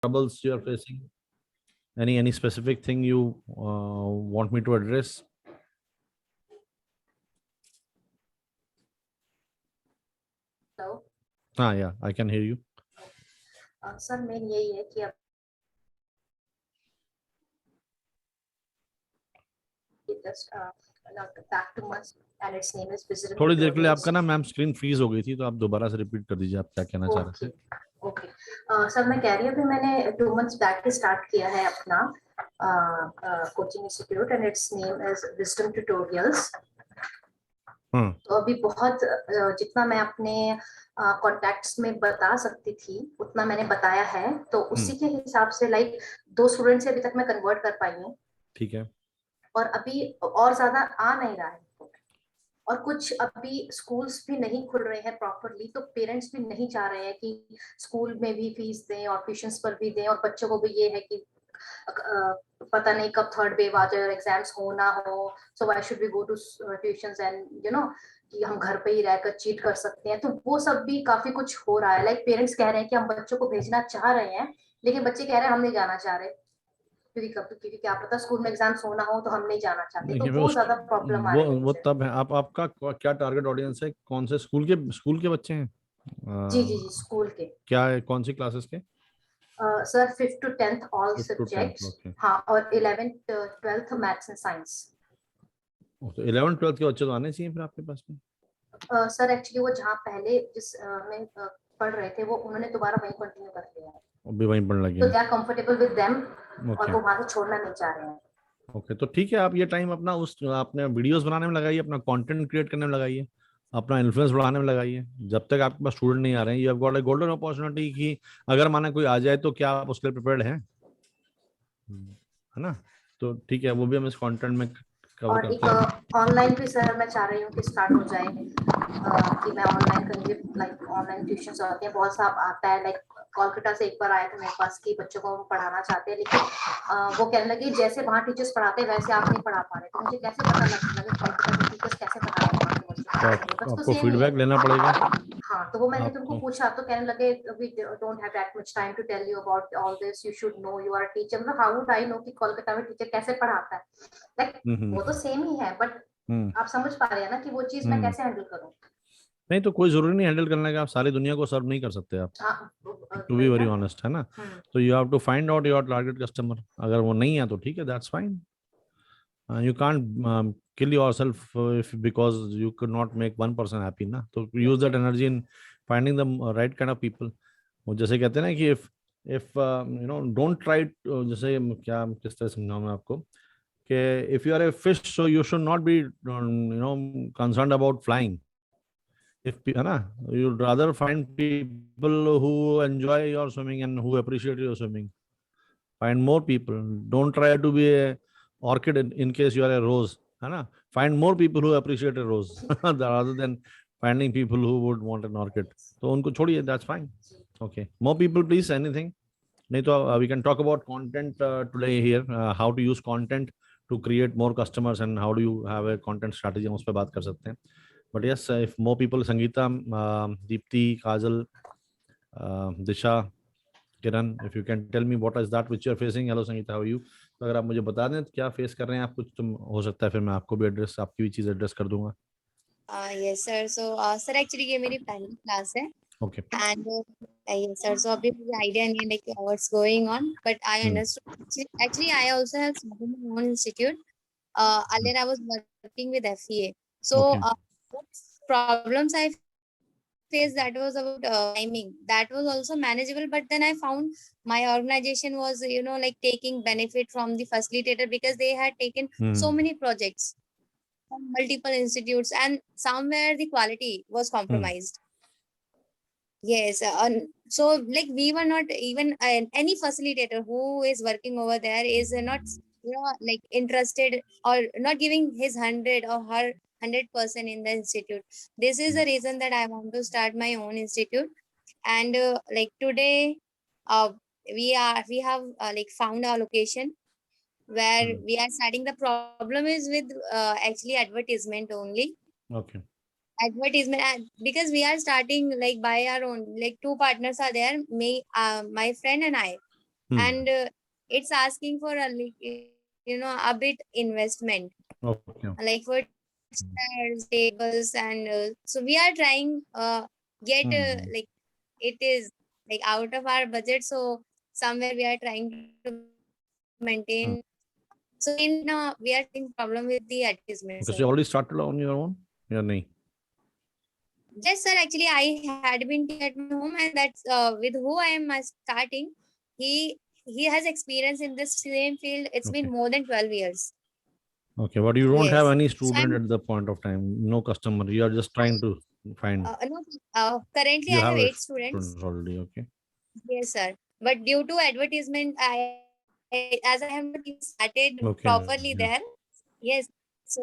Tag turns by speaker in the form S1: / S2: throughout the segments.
S1: troubles you are facing? Any specific thing you want me to address?
S2: Hello.
S1: Yeah, I can hear you.
S2: Sir main यही है कि अब just back to months and its name is visiting
S1: थोड़ी देर के लिए
S2: tutorials.
S1: आपका ना ma'am screen freeze हो गई थी, तो आप दोबारा से रिपीट कर दीजिए आप क्या कहना चाह रहे थे.
S2: ओके सर मैं कह रही हूँ कि मैंने 2 months बैक के स्टार्ट किया है अपना coaching institute and it's name is wisdom tutorials. तो अभी बहुत जितना मैं अपने कॉन्टैक्ट्स में बता सकती थी उतना मैंने बताया है, तो उसी के हिसाब से लाइक 2 स्टूडेंट से अभी तक मैं कन्वर्ट कर पाई हूँ.
S1: ठीक है.
S2: और अभी और ज्यादा आ नहीं रहा है, और कुछ अभी स्कूल्स भी नहीं खुल रहे हैं प्रॉपरली, तो पेरेंट्स भी नहीं चाह रहे हैं कि स्कूल में भी फीस दें और ट्यूशंस पर भी दें, और बच्चों को भी ये है कि पता नहीं कब थर्ड वेव आ जाए और एग्जाम्स हो ना हो, so why should we go to tuitions and you know कि हम घर पे ही रहकर चीट कर सकते हैं. तो वो सब भी काफी कुछ हो रहा है. लाइक पेरेंट्स कह रहे हैं कि हम बच्चों को भेजना चाह रहे हैं, लेकिन बच्चे कह रहे हैं हम नहीं जाना चाह रहे, क्योंकि क्या पता स्कूल में एग्जाम्स होना हो तो हम नहीं जाना चाहते. तो वो ज्यादा प्रॉब्लम आ रही है.
S1: वो तब है. आपका क्या टारगेट ऑडियंस है? कौन से स्कूल के बच्चे हैं?
S2: जी जी जी स्कूल के.
S1: क्या है, कौन सी क्लासेस के?
S2: Sir 5th to 10th all
S1: 5th to 10th,
S2: subjects.
S1: okay.
S2: हाँ, और 11th 12th maths and science.
S1: तो 11th 12th के बच्चे तो आने चाहिए फिर आपके पास में.
S2: सर एक्चुअली वो जहाँ पहले जिस में पढ़ रहे थे वो उन्होंने दोबारा वहीं कंटिन्यू कर दिया है.
S1: अभी वहीं पढ़ने लगे
S2: तो
S1: हैं.
S2: They are comfortable with them, और
S1: ओके
S2: वो वहां से छोड़ना नहीं चाह रहे हैं.
S1: ओके. तो ठीक है, आप ये टाइम अपना आपने वीडियोस बनाने में लगाइए, अपना कंटेंट क्रिएट करने में लगाइए, अपना इन्फ्लुएंस बढ़ाने में लगाइए. जब तक आपके पास स्टूडेंट नहीं आ रहे हैं, you have got a golden opportunity कि अगर माना कोई आ जाए तो क्या आप उसके लिए प्रिपेयर्ड हैं, है ना? तो ठीक है, वो भी हम इस कंटेंट में कवर
S2: और
S1: करते हैं.
S2: एक ऑनलाइन भी सर मैं चाह रही हूँ कि स्टार्ट हो जाए, कि मैं ऑनलाइन करूँगी. लाइक ऑनलाइन ट्यूशन आते हैं बहुत सा आता है. लाइक कोलकाता से एक बार आया था मेरे पास कि बच्चों को पढ़ाना चाहते हैं, लेकिन वो कहने लगे जैसे वहाँ टीचर्स पढ़ाते हैं वैसे आप नहीं पढ़ा पा रहे. तो मुझे कैसे पता लगे कोलकाता के टीचर्स कैसे पढ़ा रहे हैं वहाँ के बच्चों को? बस तो
S1: आपको
S2: सेम ही है.
S1: फीडबैक लेना पड़ेगा.
S2: हाँ, तो वो मैंने तुमको
S1: आपको
S2: पूछा तो कहने लगे we don't have that much time to tell you about all this, you should know, you are a teacher. मतलब how would I know कि कोलकाता में टीचर कैसे पढ़ाता है? लाइक वो तो सेम ही है, बट आप समझ पा रहे हैं ना कि वो चीज मैं कैसे हैंडल करूँ.
S1: नहीं, तो कोई जरूरी नहीं हैंडल करने का. आप सारी दुनिया को सर्व नहीं कर सकते आप, टू बी वेरी ऑनेस्ट, है ना? तो you have to find out your target customer. अगर वो नहीं है तो ठीक है, that's fine. You can't kill yourself if because you could not make one person happy ना. तो use that energy in finding the right kind of people. वो जैसे कहते हैं ना कि if you know don't try जैसे क्या किस तरह समझाऊं मैं आपको कि if you are a fish so you should not be you know concerned about flying. If है ना, you'd rather find people who enjoy your swimming and who appreciate your swimming. Find more people. Don't try to be a orchid in case you are a rose, है ना? Find more people who appreciate a rose rather than finding people who would want an orchid. तो उनको छोड़िए, that's fine. Okay, more people please. Anything? नहीं तो we can talk about content today here. How to use content to create more customers and how do you have a content strategy, हम उस पर बात कर सकते हैं. But yes, if more people, Sangeeta, Deepti, Kajal, Disha, Kiran, if you can tell me what is that which you are facing. Hello Sangeeta, how are you? तो अगर आप मुझे बता दें तो क्या फेस कर रहे हैं आप कुछ, तो हो सकता है फिर मैं आपको भी एड्रेस, आपकी भी चीज एड्रेस कर दूंगा.
S3: Yes sir. So sir actually ये मेरी पहली क्लास है.
S1: Okay.
S3: And yes sir. So अभी मुझे idea नहीं है like what's going on, but I understood. Actually I also have started my own institute. Earlier I was working with FEA. So what problems I faced, that was about timing. That was also manageable, but then I found my organization was like taking benefit from the facilitator because they had taken so many projects from multiple institutes, and somewhere the quality was compromised. Yes, so like we were not even any facilitator who is working over there is not like interested or not giving his 100 or her 100% in the institute. This is the reason that I want to start my own institute. And like today we have like found our location where we are starting. The problem is with actually advertisement only.
S1: Okay.
S3: Advertisement, because we are starting like by our own, like 2 partners are there, me my friend and I. and it's asking for a a bit investment,
S1: Okay.
S3: like for chairs, tables, and so we are trying get like it is like out of our budget, so somewhere we are trying to maintain. So we are having problem with the advertisement.
S1: Because you already started on your own? Yeah, nahi.
S3: Yes, sir. Actually, I had been at my home, and that's with who I am starting. He has experience in this same field. It's been more than 12 years.
S1: Okay, but you don't have
S3: Yes.
S1: any
S3: So
S1: student at the point of time, no customer. You are just trying to find.
S3: no, currently
S1: You
S3: I have
S1: have
S3: 8 students.
S1: already. Okay.
S3: Yes, sir. But due to advertisement, as I have not even started
S1: Okay.
S3: properly there. Yes. So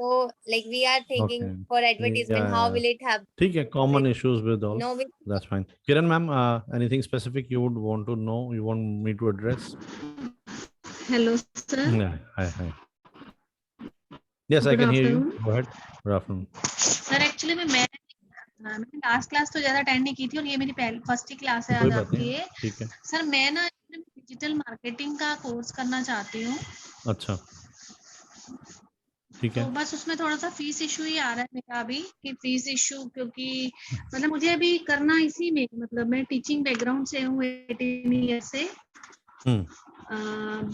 S3: like we are thinking
S1: Okay.
S3: for advertisement, how will it have?
S1: ठीक है, common issues with all.
S3: No,
S1: That's fine. Kiran ma'am, anything specific you would want to know? You want me to address?
S4: Hello, sir.
S1: Yeah. Hi. Yes, I
S4: Good
S1: can hear you.
S4: afternoon.
S1: Go ahead. Good afternoon.
S4: Sir actually मैंने last class तो ज्यादा attend नहीं की थी और ये मेरी first ही class है
S1: कोई
S4: आज
S1: बात
S4: आपकी
S1: नहीं,
S4: ये।
S1: ठीक है।
S4: सर मैं ना डिजिटल मार्केटिंग का कोर्स करना चाहती हूँ।
S1: अच्छा, ठीक है।
S4: तो बस उसमें थोड़ा सा फीस इशू ही आ रहा है मेरा अभी कि फीस इशू, क्योंकि मतलब मुझे अभी करना इसी में, मतलब मैं टीचिंग बैकग्राउंड से हूँ 18 ईयर से,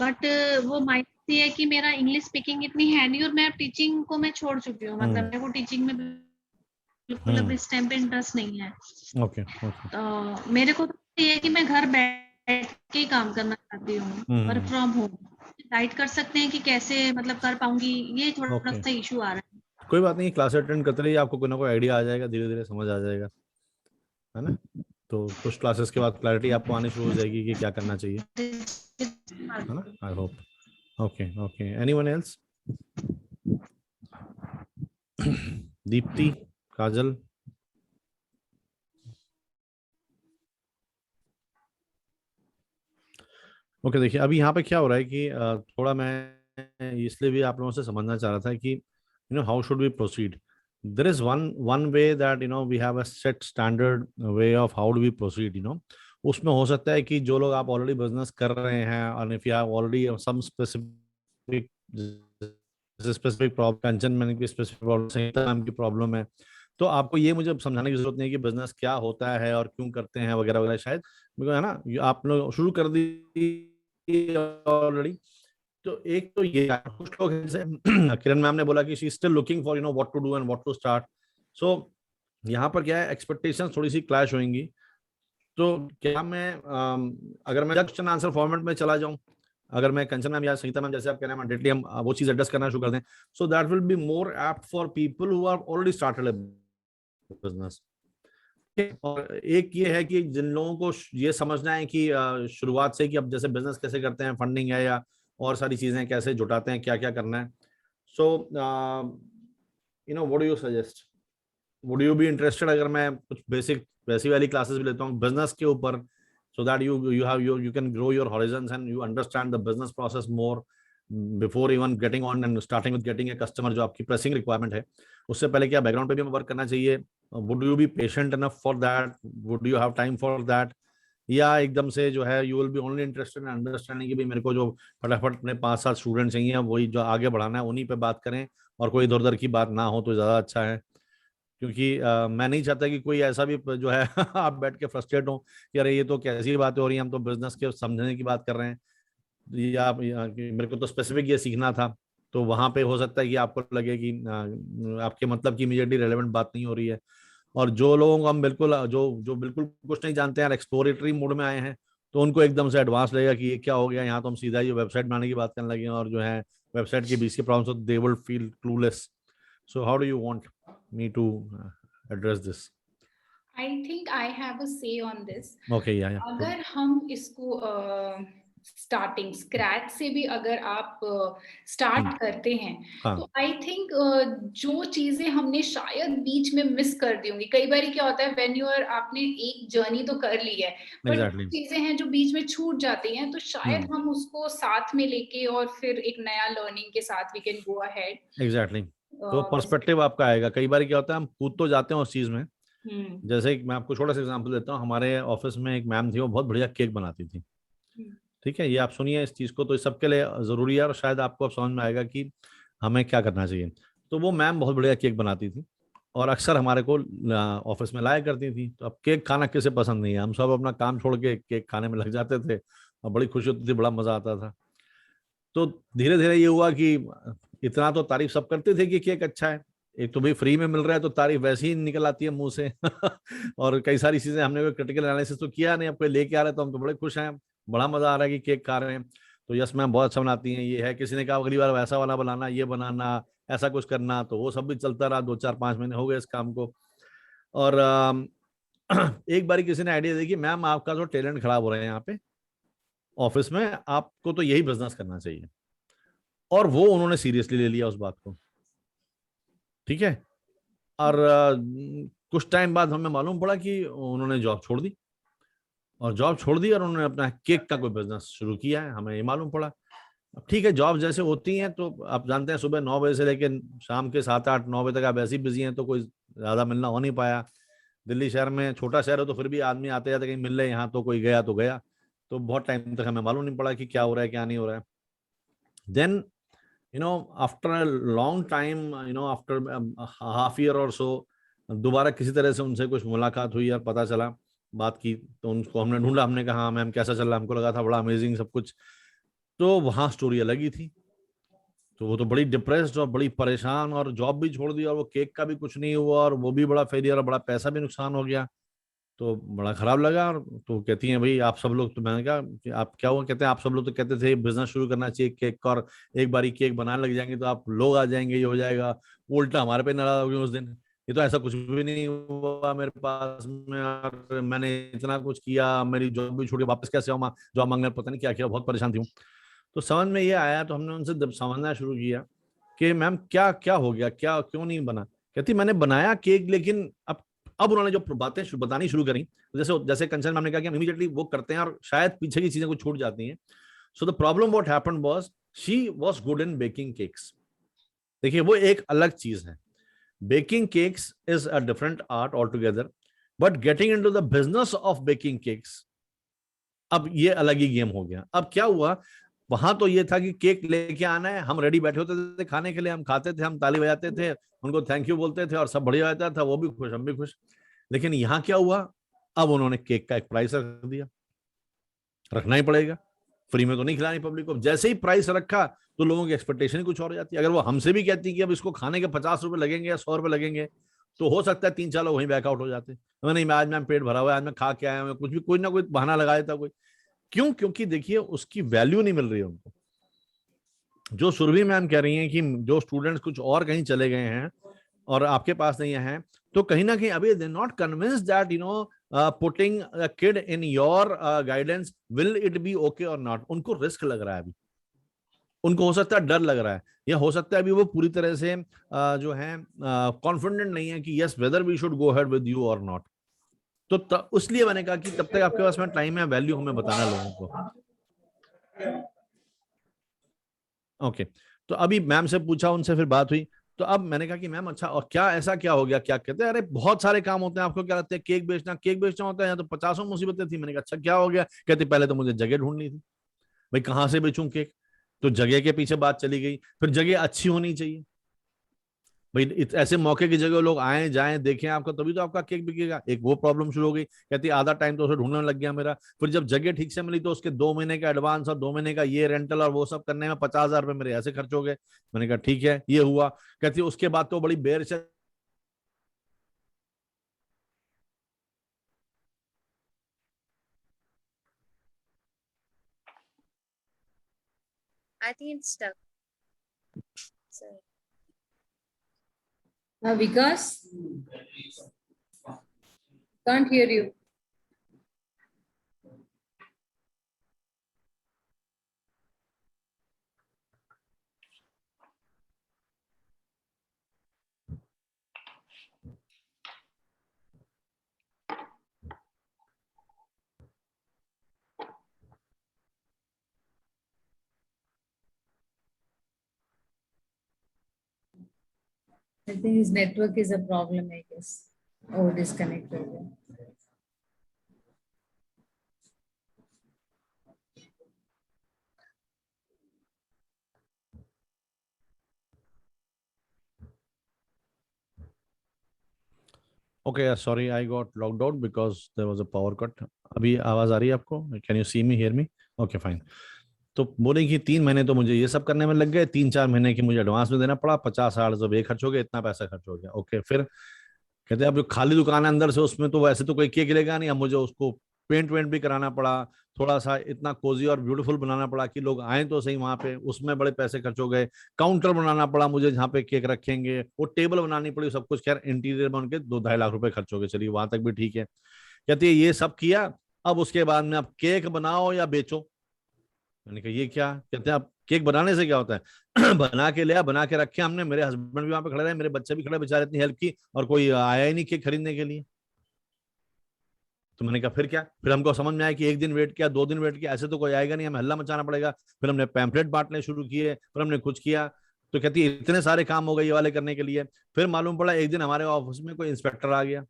S4: बट वो माइंड ये है कि मेरा इंग्लिश स्पीकिंग इतनी है नहीं और मैं टीचिंग को मैं छोड़ चुकी हूँ, मतलब मेरे को टीचिंग में बिल्कुल अब इस टाइम पे इंटरेस्ट नहीं है।
S1: ओके।
S4: तो मेरे को तो ये है कि मैं घर बैठ के ही काम करना चाहती हूँ, वर्क फ्रॉम होम। गाइड कर सकते हैं कि कैसे मतलब कर पाऊंगी, ये थोड़ा सा इशू आ रहा है।
S1: कोई बात नहीं, क्लास अटेंड करते रहिए, आपको कोई ना कोई आइडिया आ जाएगा, धीरे धीरे समझ आ जाएगा, है ना। तो कुछ क्लासेस के बाद क्लैरिटी आपको आनी शुरू हो जाएगी कि क्या करना चाहिए, है ना। I hope. Okay. Anyone else? Deepti, Kajal? Okay, देखिए अभी यहाँ पे क्या हो रहा है कि थोड़ा मैं इसलिए भी आप लोगों से समझना चाह रहा था कि how should we proceed. There is one way that we have a set standard way of how do we proceed. उसमें हो सकता है कि जो लोग आप ऑलरेडी बिजनेस कर रहे हैं और if you have already some specific problem, Kanchan ma'am की स्पेसिफिक प्रॉब्लम, संगीता मैम की प्रॉब्लम है, तो आपको ये मुझे समझाने की जरूरत नहीं है कि बिजनेस क्या होता है और क्यों करते हैं वगैरह वगैरह, शायद है ना, आप लोग शुरू कर दी ऑलरेडी। तो एक तो ये कुछ लोग जैसे किरण मैम ने बोला कि she is still looking for what to do and what to start. So यहाँ पर क्या है, एक्सपेक्टेशंस थोड़ी सी क्लैश होंगी। तो क्या मैं अगर मैं क्वेश्चन आंसर फॉर्मेट में चला जाऊं, अगर मैं कंचन मैम या संगीता मैम जैसे आप कह रहे हैं डायरेक्टली हम वो चीज एड्रेस करना शुरू कर दें, so that will be more apt for people who are already started a business. और एक ये है कि जिन लोगों को ये समझना है कि शुरुआत से कि अब जैसे बिजनेस कैसे करते हैं, फंडिंग है या और सारी चीजें कैसे जुटाते हैं, क्या क्या करना है। So what do you suggest? Would you be interested अगर मैं कुछ बेसिक वैसी वाली क्लासेस भी लेता हूँ बिजनेस के ऊपर, so that you can grow your horizons and you understand the business process more before even getting on and starting with getting a customer, जो आपकी pressing requirement है। उससे पहले क्या बैकग्राउंड पे भी वर्क करना चाहिए? would you be patient enough for that? would you have time for that? या एकदम से जो है you will be only interested in understanding कि भाई मेरे को जो फटाफट अपने 5-7 स्टूडेंट चाहिए, वही जो आगे बढ़ाना है उन्हीं पे बात करें और कोई इधर उधर की बात ना हो तो ज्यादा अच्छा है। क्योंकि मैं नहीं चाहता कि कोई ऐसा भी जो है आप बैठ के फ्रस्ट्रेट हो कि अरे ये तो कैसी बातें हो रही हैं, हम तो बिजनेस के समझने की बात कर रहे हैं, या मेरे को तो स्पेसिफिक ये सीखना था। तो वहां पे हो सकता है कि आपको लगे कि आपके मतलब की इमीडिएटली रेलेवेंट बात नहीं हो रही है। और जो लोगों को हम बिल्कुल जो बिल्कुल कुछ नहीं जानते हैं, एक्सप्लोरेटरी मोड में आए हैं, तो उनको एकदम से एडवांस लगेगा कि ये क्या हो गया, यहाँ तो हम सीधा ये वेबसाइट बनाने की बात करने लगे और जो है वेबसाइट के बीच के problem, they will feel clueless. So how do you want me to address this?
S5: I think I have a say on this.
S1: Okay, yeah.
S5: अगर हम इसको स्टार्टिंग स्क्रैच से भी अगर आप स्टार्ट करते हैं, तो आई थिंक जो चीजें हमने शायद बीच में मिस कर दी होंगी, कई बार क्या होता है व्हेन यू आर, आपने एक जर्नी तो कर ली है, पर चीजें हैं जो बीच में छूट जाती हैं, तो शायद हम उसको साथ में लेके और फिर एक नया लर्निंग के साथ we can go ahead.
S1: Exactly. तो पर्सपेक्टिव आपका आएगा। कई बार क्या होता है हम कूद तो जाते हैं उस चीज में। जैसे मैं आपको छोटा सा एग्जांपल देता हूँ, हमारे ऑफिस में एक मैम थी, वो बहुत बढ़िया केक बनाती थी। ठीक है, ये आप सुनिए इस चीज को, तो इस सबके लिए जरूरी है और शायद आपको अब समझ में आएगा कि हमें क्या करना चाहिए। तो वो मैम बहुत बढ़िया केक बनाती थी और अक्सर हमारे को ऑफिस में लाया करती थी। तो अब केक खाना किसे पसंद नहीं है, हम सब अपना काम छोड़ के केक खाने में लग जाते थे और बड़ी खुशी होती थी, बड़ा मजा आता था। तो धीरे धीरे ये हुआ कि इतना तो तारीफ सब करते थे कि केक अच्छा है, एक तो भाई फ्री में मिल रहा है तो तारीफ वैसे ही निकल आती है मुंह से और कई सारी चीजें हमने कोई क्रिटिकल एनालिसिस तो किया नहीं, अब कोई लेके आ रहे तो हम तो बड़े खुश हैं, बड़ा मजा आ रहा है कि केक खा रहे हैं। तो यस मैम बहुत अच्छा बनाती हैं, ये है, किसी ने कहा अगली बार वैसा वाला बनाना, ये बनाना, ऐसा कुछ करना, तो वो सब भी चलता रहा, 2 4 5 महीने हो गए इस काम को। और एक बार किसी ने आइडिया दी कि मैम आपका तो टैलेंट खराब हो रहा है यहाँ पे ऑफिस में, आपको तो यही बिजनेस करना चाहिए। और वो उन्होंने सीरियसली ले लिया उस बात को, ठीक है। और कुछ टाइम बाद हमें मालूम पड़ा कि उन्होंने जॉब छोड़ दी, और जॉब छोड़ दी और उन्होंने अपना केक का कोई बिजनेस शुरू किया है, हमें ये मालूम पड़ा। अब ठीक है, जॉब जैसे होती हैं तो आप जानते हैं सुबह 9 बजे से लेकर शाम के 7 8 9 बजे तक आप ऐसे ही बिजी हैं, तो कोई ज्यादा मिलना हो नहीं पाया। दिल्ली शहर में छोटा शहर है तो फिर भी आदमी आते जाते कहीं मिल रहे, यहाँ तो कोई गया तो गया, तो बहुत टाइम तक हमें मालूम नहीं पड़ा कि क्या हो रहा है क्या नहीं हो रहा है। Then after a long time, after half year or so, दोबारा किसी तरह से उनसे कुछ मुलाकात हुई और पता चला, बात की, तो उनको हमने ढूंढा, हमने कहा मैम कैसा चल रहा है, हमको लगा था बड़ा अमेजिंग सब कुछ। तो वहां स्टोरी अलग ही थी। तो वो तो बड़ी डिप्रेस्ड और बड़ी परेशान, और जॉब भी छोड़ दी और वो केक का भी कुछ नहीं हुआ और वो भी बड़ा फेलियर और बड़ा पैसा भी नुकसान हो गया। तो बड़ा खराब लगा। और तो कहती हैं भाई आप सब लोग, तो मैंने कहा कि आप क्या हुआ, कहते हैं आप सब लोग तो कहते थे बिजनेस शुरू करना चाहिए केक का, और एक बारी केक बनाने लग जाएंगे तो आप लोग आ जाएंगे, ये हो जाएगा। उल्टा हमारे पे नाराज हो गए उस दिन। ये तो ऐसा कुछ भी नहीं हुआ मेरे पास में, और मैंने इतना कुछ किया, मेरी जॉब भी छूट गई, वापस कैसे आऊँ, जॉब मांगने, पता नहीं क्या किया, बहुत परेशान थी। तो समझ में ये आया, तो हमने उनसे जब समझना शुरू किया कि मैम क्या क्या हो गया, क्या क्यों नहीं बना। कहती मैंने बनाया केक, लेकिन अब उन्होंने जो बातें बतानी शुरू करी, जैसे जैसे कंसर्न मैंने कहा कि हम इमीडिएटली वो करते हैं और शायद पीछे की चीजें कुछ छूट जाती हैं। So the problem what happened was she was good in baking cakes. देखिए वो एक अलग चीज है, baking cakes is a different art all together, but getting into the business of baking cakes, अब ये अलग ही गेम हो गया। अब क्या हुआ, वहां तो ये था कि केक लेके आना है, हम रेडी बैठे होते थे खाने के लिए, हम खाते थे, हम ताली बजाते थे, उनको थैंक यू बोलते थे और सब बढ़िया रहता था, वो भी खुश हम भी खुश। लेकिन यहाँ क्या हुआ, अब उन्होंने केक का एक प्राइस रख दिया, रखना ही पड़ेगा, फ्री में तो नहीं खिलानी पब्लिक को। जैसे ही प्राइस रखा तो लोगों की एक्सपेक्टेशन ही कुछ और हो जाती है। अगर वो हमसे भी कहती कि अब इसको खाने के 50 रुपए लगेंगे या 100 रुपए लगेंगे, तो हो सकता है 3 4 लोग वहीं बैकआउट हो जाते। नहीं, मैं आज मैं पेट भरा हुआ है, आज मैं खा के आया हूँ, कुछ भी कोई ना कोई बहाना लगा देता कोई। क्यों? क्योंकि देखिए उसकी वैल्यू नहीं मिल रही है उनको। जो सुरभि मैम कह रही हैं कि जो स्टूडेंट्स कुछ और कहीं चले गए हैं और आपके पास नहीं है, तो कहीं ना कहीं अभी they not convinced that putting a kid in your guidance will it be okay और नॉट। उनको रिस्क लग रहा है अभी, उनको हो सकता है डर लग रहा है, या हो सकता है अभी वो पूरी तरह से जो है कॉन्फिडेंट नहीं है कि yes whether we should go ahead with you or not. तो इसलिए मैंने कहा कि तब तक आपके पास में टाइम है, वैल्यू हमें बताना लोगों को। ओके, तो अभी मैम से पूछा, उनसे फिर बात हुई, तो अब मैंने कहा कि मैम अच्छा और क्या ऐसा क्या हो गया, क्या कहते हैं, अरे बहुत सारे काम होते हैं, आपको क्या लगता है केक बेचना होता है, यहाँ तो 50 मुसीबतें थी। मैंने कहा अच्छा क्या हो गया, कहते पहले तो मुझे जगह ढूंढनी थी, भाई कहाँ से बेचूं केक, तो जगह के पीछे बात चली गई। फिर जगह अच्छी होनी चाहिए भाई, ऐसे मौके की जगह लोग आए जाएं देखें आपका, तभी तो आपका केक बिकेगा। एक वो प्रॉब्लम शुरू हो गई, कहती आधा टाइम तो उसे ढूंढने लग गया मेरा। फिर जब जगह ठीक से मिली तो उसके 2 महीने का एडवांस और 2 महीने का ये रेंटल और वो सब करने में 50,000 रुपए मेरे ऐसे खर्च हो गए। मैंने कहा ठीक है, ये हुआ। कहती उसके बाद तो बड़ी बेर से
S3: I think it's stuck. So,
S5: Vikas, can't hear you. I think his network is a problem, I guess. Oh, disconnected.
S1: Okay, sorry, I got logged out because there was a power cut. अभी आवाज आ रही है आपको? Can you see me, hear me? Okay, fine. तो बोले कि 3 महीने तो मुझे ये सब करने में लग गए, 3-4 महीने की मुझे एडवांस में देना पड़ा, 50,000 जब एक खर्च हो गया, इतना पैसा खर्च हो गया। ओके, फिर कहते हैं अब जो खाली दुकान है अंदर से, उसमें तो वैसे तो कोई केक लेगा नहीं, अब मुझे उसको पेंट वेंट भी कराना पड़ा, थोड़ा सा इतना कोजी और ब्यूटीफुल बनाना पड़ा कि लोग आए तो सही वहां पे, उसमें बड़े पैसे खर्च हो गए। काउंटर बनाना पड़ा मुझे जहाँ पे केक रखेंगे, वो टेबल बनानी पड़ी, सब कुछ। खैर इंटीरियर बन के 2-2.5 लाख रुपए खर्च हो गए, चलिए वहां तक भी ठीक है। कहती है ये सब किया, अब उसके बाद में अब केक बनाओ या बेचो। मैंने कहा ये क्या? कहते हैं आप केक बनाने से क्या होता है? बना के लिया, बना के रखे हमने, मेरे हस्बैंड भी वहां पे खड़े रहे, मेरे बच्चे भी खड़े, बेचारे इतनी हेल्प की और कोई आया ही नहीं केक खरीदने के लिए। तो मैंने कहा फिर क्या? फिर हमको समझ में आया कि 1 दिन वेट किया, 2 दिन वेट किया, ऐसे तो कोई आएगा नहीं, हमें हल्ला मचाना पड़ेगा। फिर हमने पैम्पलेट बांटने शुरू किए, फिर हमने कुछ किया। तो कहती है इतने सारे काम हो गए ये वाले करने के लिए। फिर मालूम पड़ा एक दिन हमारे ऑफिस में कोई इंस्पेक्टर आ गया,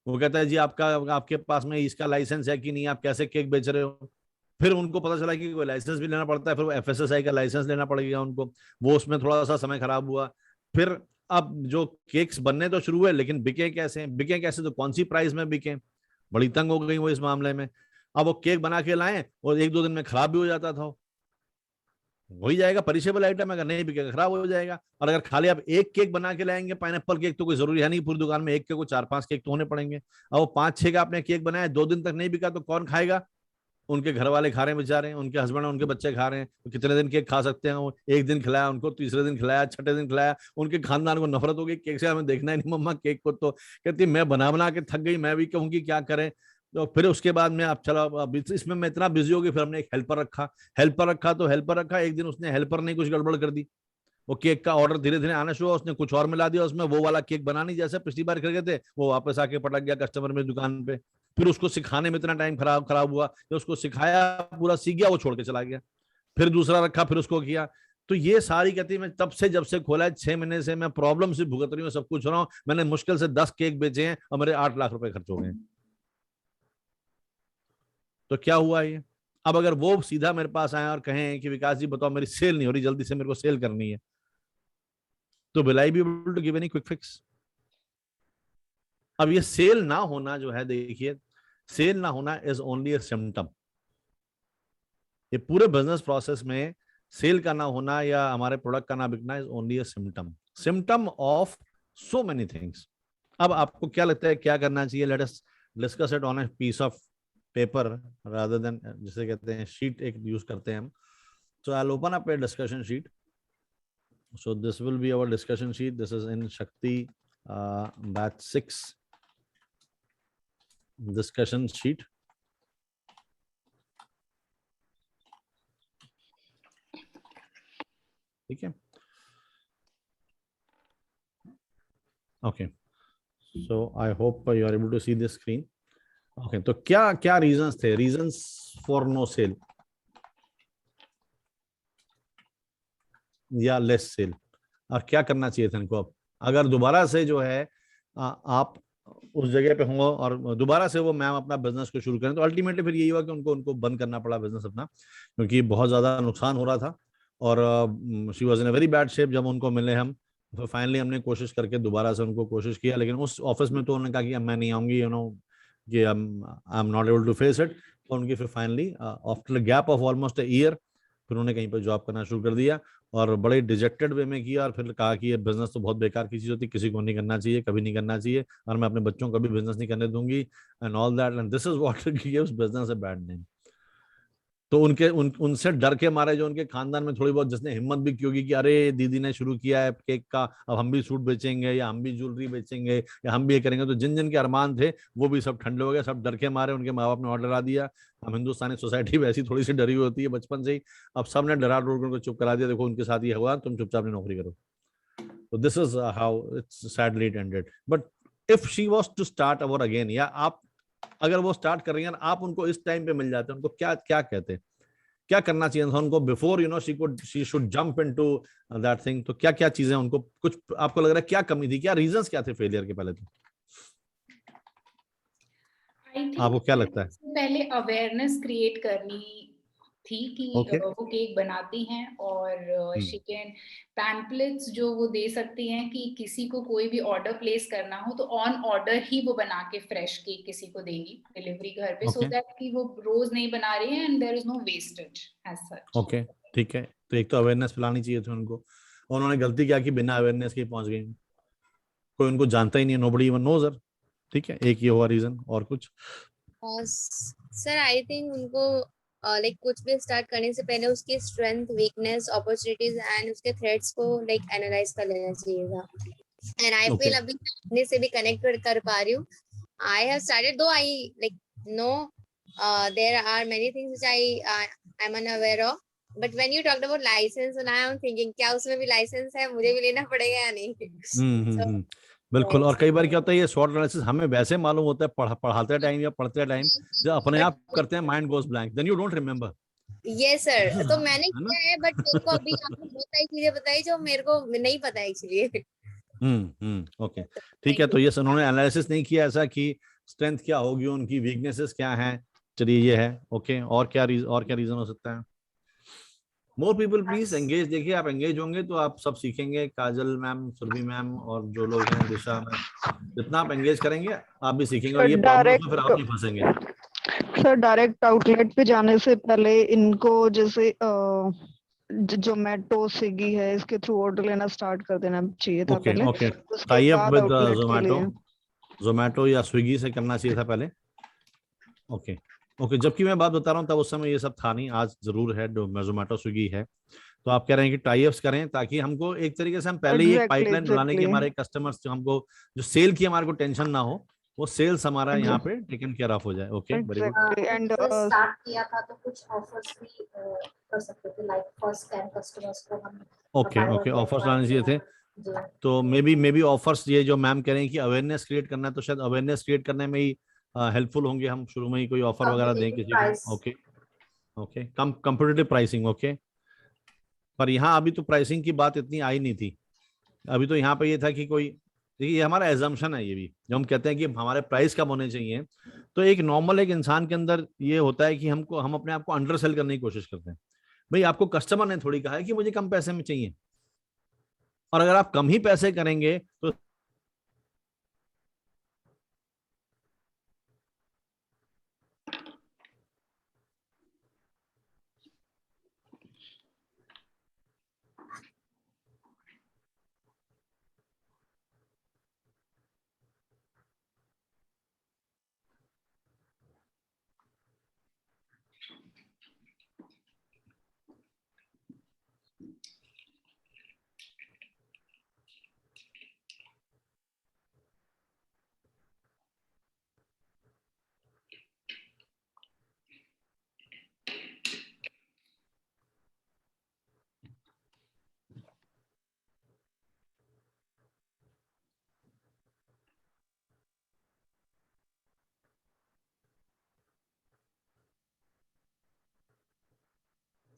S1: वो कहता है जी आपके पास में इसका लाइसेंस है कि नहीं, आप कैसे केक बेच रहे हो? फिर उनको पता चला कि कोई लाइसेंस भी लेना पड़ता है, फिर FSSAI का लाइसेंस लेना पड़ेगा उनको, वो उसमें थोड़ा सा समय खराब हुआ। फिर अब जो केक्स बनने तो शुरू हुए, लेकिन बिके कैसे? बिके कैसे तो कौन सी प्राइस में बिके? बड़ी तंग हो गई वो इस मामले में। अब वो केक बना के लाए और 1-2 दिन में खराब भी हो जाता था, हो ही जाएगा, परिशेबल आइटम, अगर नहीं बिकेगा खराब हो जाएगा। और अगर खाली आप एक केक बना के लाएंगे, पाइनएप्पल केक, तो कोई जरूरी है नहीं पूरी दुकान में एक केक को 4-5 केक तो होने पड़ेंगे। अब वो 5-6 का आपने केक बनाया, 2 दिन तक नहीं बिका तो कौन खाएगा? उनके घर वाले खा रहे हैं बेचारे, उनके हस्बैंड उनके बच्चे खा रहे हैं, तो कितने दिन केक खा सकते हैं वो? एक दिन खिलाया उनको, तीसरे दिन खिलाया, छठे दिन खिलाया, उनके खानदान को नफरत हो गई केक से, हमें देखना ही नहीं मम्मा केक को। तो कहती मैं बना बना के थक गई, मैं भी कहूंगी क्या करें। तो फिर उसके बाद में अब चलो, अब इसमें मैं इतना बिजी हो गई, फिर हमने एक हेल्पर रखा। एक दिन उसने हेल्पर ने कुछ गड़बड़ कर दी, वो केक का ऑर्डर धीरे धीरे आना शुरू हुआ, उसने कुछ और मिला दिया उसमें, वो वाला केक बना नहीं जैसे पिछली बार कर गए थे, वो वापस आके पटक गया कस्टमर में दुकान पे। फिर उसको सिखाने में इतना टाइम खराब हुआ, जब उसको सिखाया, पूरा सीख गया, वो छोड़ के चला गया। फिर दूसरा रखा, फिर उसको किया। तो ये सारी कहती है मैं तब से, जब से खोला है 6 महीने से मैं प्रॉब्लम से भुगत रही हूँ, सब कुछ हो रहा हूँ। मैंने मुश्किल से 10 केक बेचे हैं और मेरे 8 लाख रुपए खर्च हो गए। तो क्या हुआ ये? अब अगर वो सीधा मेरे पास आए और कहें कि विकास जी बताओ मेरी सेल नहीं हो रही, जल्दी से मेरे को सेल करनी है, तो will I be able to give any quick fix? अब ये सेल ना होना जो है, देखिए, सेल ना होना इज ओनली अ सिम्टम। ये पूरे बिजनेस प्रोसेस में सेल का ना होना या हमारे प्रोडक्ट का ना बिकना is only a symptom of so many things. अब आपको क्या लगता है क्या करना चाहिए? Let us discuss it on a piece of paper rather than, जिसे कहते हैं शीट एक यूज करते हैं हम। So I will open up a discussion sheet. So this will be our discussion sheet. This is in Shakti batch 6 discussion sheet. ठीक है? Okay. So I hope you are able to see the screen. Okay. तो क्या क्या reasons थे? Reasons for no sale या less cell, और क्या करना चाहिए था इनको? अब अगर दोबारा से जो है आप उस जगह पे हों और दोबारा से वो मैम अपना बिजनेस को शुरू करें, तो अल्टीमेटली फिर यही हुआ कि उनको बंद करना पड़ा बिजनेस अपना, क्योंकि बहुत ज्यादा नुकसान हो रहा था और she was in a very bad shape. जब उनको मिले हम, तो फाइनली हमने कोशिश करके दोबारा से उनको कोशिश किया, लेकिन उस ऑफिस में तो उन्होंने कहा कि अब मैं नहीं आऊंगी, यू नो, कि I am not able to face it. तो उनकी फिर finally after gap of almost a year फिर उन्होंने कहीं पर जॉब करना शुरू कर दिया और बड़े डिजेक्टेड वे में किया, और फिर कहा कि ये बिजनेस तो बहुत बेकार की चीज होती है, किसी को नहीं करना चाहिए, कभी नहीं करना चाहिए, और मैं अपने बच्चों को भी बिजनेस नहीं करने दूंगी, and all that, and this is what gives business a bad name. तो उनसे डर के मारे जो उनके खानदान में थोड़ी बहुत जिसने हिम्मत भी की होगी कि अरे दीदी ने शुरू किया है केक का, अब हम भी सूट बेचेंगे या हम भी ज्वेलरी बेचेंगे या हम भी ये करेंगे, तो जिन जिन के अरमान थे वो भी सब ठंडे हो गए, सब डर के मारे उनके माँ बाप ने ऑर्डर आ दिया। हम हिंदुस्तानी सोसाइटी वैसी थोड़ी सी डरी हुई होती है बचपन से ही, अब सबने डरा डोर कर उनको चुप करा दिया, देखो उनके साथ ये हुआ, तुम चुपचाप अपनी नौकरी करो। तो this is how it's sadly it ended. But if she was to start over again, या आप अगर वो स्टार्ट कर रही हैं, आप उनको इस टाइम पे मिल जाते हैं, उनको क्या क्या कहते हैं, क्या करना चाहिए था उनको before you know she should jump into that thing? तो क्या क्या चीजें उनको, कुछ आपको लग रहा है क्या कमी थी, क्या रीजंस क्या थे फेलियर के? पहले तो आपको क्या लगता है?
S5: पहले अवेयरनेस क्रिएट करनी थी कि
S1: Okay.
S5: वो केक बनाती हैं और शी कैन पैम्पलेट्स जो वो दे सकती हैं कि किसी को कोई भी ऑर्डर प्लेस करना हो तो ऑन ऑर्डर ही वो बना के फ्रेश केक किसी को देंगी डिलीवरी घर पे, सो
S1: Okay.
S5: दैट कि वो रोज नहीं बना रही है and there is no wastage as such.
S1: Okay, ठीक है। तो एक तो अवेयरनेस फैलानी चाहिए थी उनको, और उन्होंने गलती क्या की, बिना अवेयरनेस के पहुंच गई, कोई उनको जानता ही नहीं, नोबडी इवन नोज हर। ठीक है, एक ये हुआ रीजन। और कुछ?
S3: सर आई थिंक उनको लाइक कुछ भी स्टार्ट करने से पहले उसकी स्ट्रेंथ, वीकनेस, अपॉर्चुनिटीज एंड उसके थ्रेट्स को लाइक एनालाइज कर लेना चाहिए था। एंड आई फील अभी अपने से भी कनेक्ट कर पा रही हूँ। आई have started though I like know there are many things which I am unaware of, but when you talked about license and I am thinking क्या उसमें भी लाइसेंस है, मुझे भी लेना पड़ेगा या नहीं।
S1: बिल्कुल। और कई बार क्या होता है, ये शॉर्ट एनालिसिस हमें वैसे मालूम होता है पढ़ाते टाइम या पढ़ते टाइम, जब अपने आप करते हैं mind goes blank, then you don't remember.
S3: Yes sir, तो मैंने किया है, बट मेरे को अभी आपने बहुत सारी चीजें बताई जो मेरे को नहीं पता एक्चुअली।
S1: ओके, ठीक है। तो ये उन्होंने एनालिसिस नहीं किया ऐसा कि स्ट्रेंथ क्या होगी उनकी, वीकनेसेस क्या हैं। चलिए ये है। ओके, और क्या रीजन हो सकता है? More people please engage. देखिए, आप एंगेज होंगे तो आप सब सीखेंगे। काजल मैम, सुरभि मैम और जो लोग हैं, दिशा मैम, जितना आप एंगेज करेंगे आप भी सीखेंगे, और ये प्रॉब्लम में फिर आप नहीं फंसेंगे।
S6: सर डायरेक्ट आउटलेट पे जाने से पहले इनको जैसे जोमेटो, स्विगी है, इसके थ्रू ऑर्डर लेना स्टार्ट कर देना चाहिए था पहले।
S1: ओके,
S6: उसके
S1: टाई अप
S6: बाद
S1: विद
S6: आउटलेट के लिए
S1: जोमेटो या स्विगी से करना चाहिए था पहले। ओके ओके, जबकि मैं बात बता रहा हूँ तब उस समय ये सब था नहीं, आज जरूर है, जोमेटो स्विगी है। तो आप कह रहे हैं कि टाई अप्स करें ताकि हमको एक तरीके से हम पहले ही एक पाइपलाइन बनाने की, हमारे कस्टमर्स जो हमको जो सेल की हमारे को टेंशन ना हो, वो सेल्स हमारा यहाँ पे टेकन केयर ऑफ हो जाए। Okay, very good.
S6: And
S2: start किया था तो कुछ ऑफर्स भी कर सकते थे, लाइक फर्स्ट 10 कस्टमर्स को हम
S1: ओके, ऑफर्स लाने चाहिए थे। तो मे बी ऑफर्स, ये जो मैम कह रहे हैं कि अवेयरनेस क्रिएट करना है, तो शायद अवेयरनेस क्रिएट करने में ही हेल्पफुल होंगे हम, शुरू में ही कोई ऑफर वगैरह दें किसी को। ओके, कम कम्पिटिटिव प्राइसिंग। ओके, पर यहाँ अभी तो प्राइसिंग की बात इतनी आई नहीं थी। अभी तो यहाँ पे ये था कि कोई, देखिए ये हमारा एजम्पशन है, ये भी जब हम कहते हैं कि हमारे प्राइस कम होने चाहिए, तो एक नॉर्मल एक इंसान के अंदर ये होता है कि हम अपने आप को अंडर सेल करने की कोशिश करते हैं। भाई, आपको कस्टमर ने थोड़ी कहा है कि मुझे कम पैसे में चाहिए, और अगर आप कम ही पैसे करेंगे तो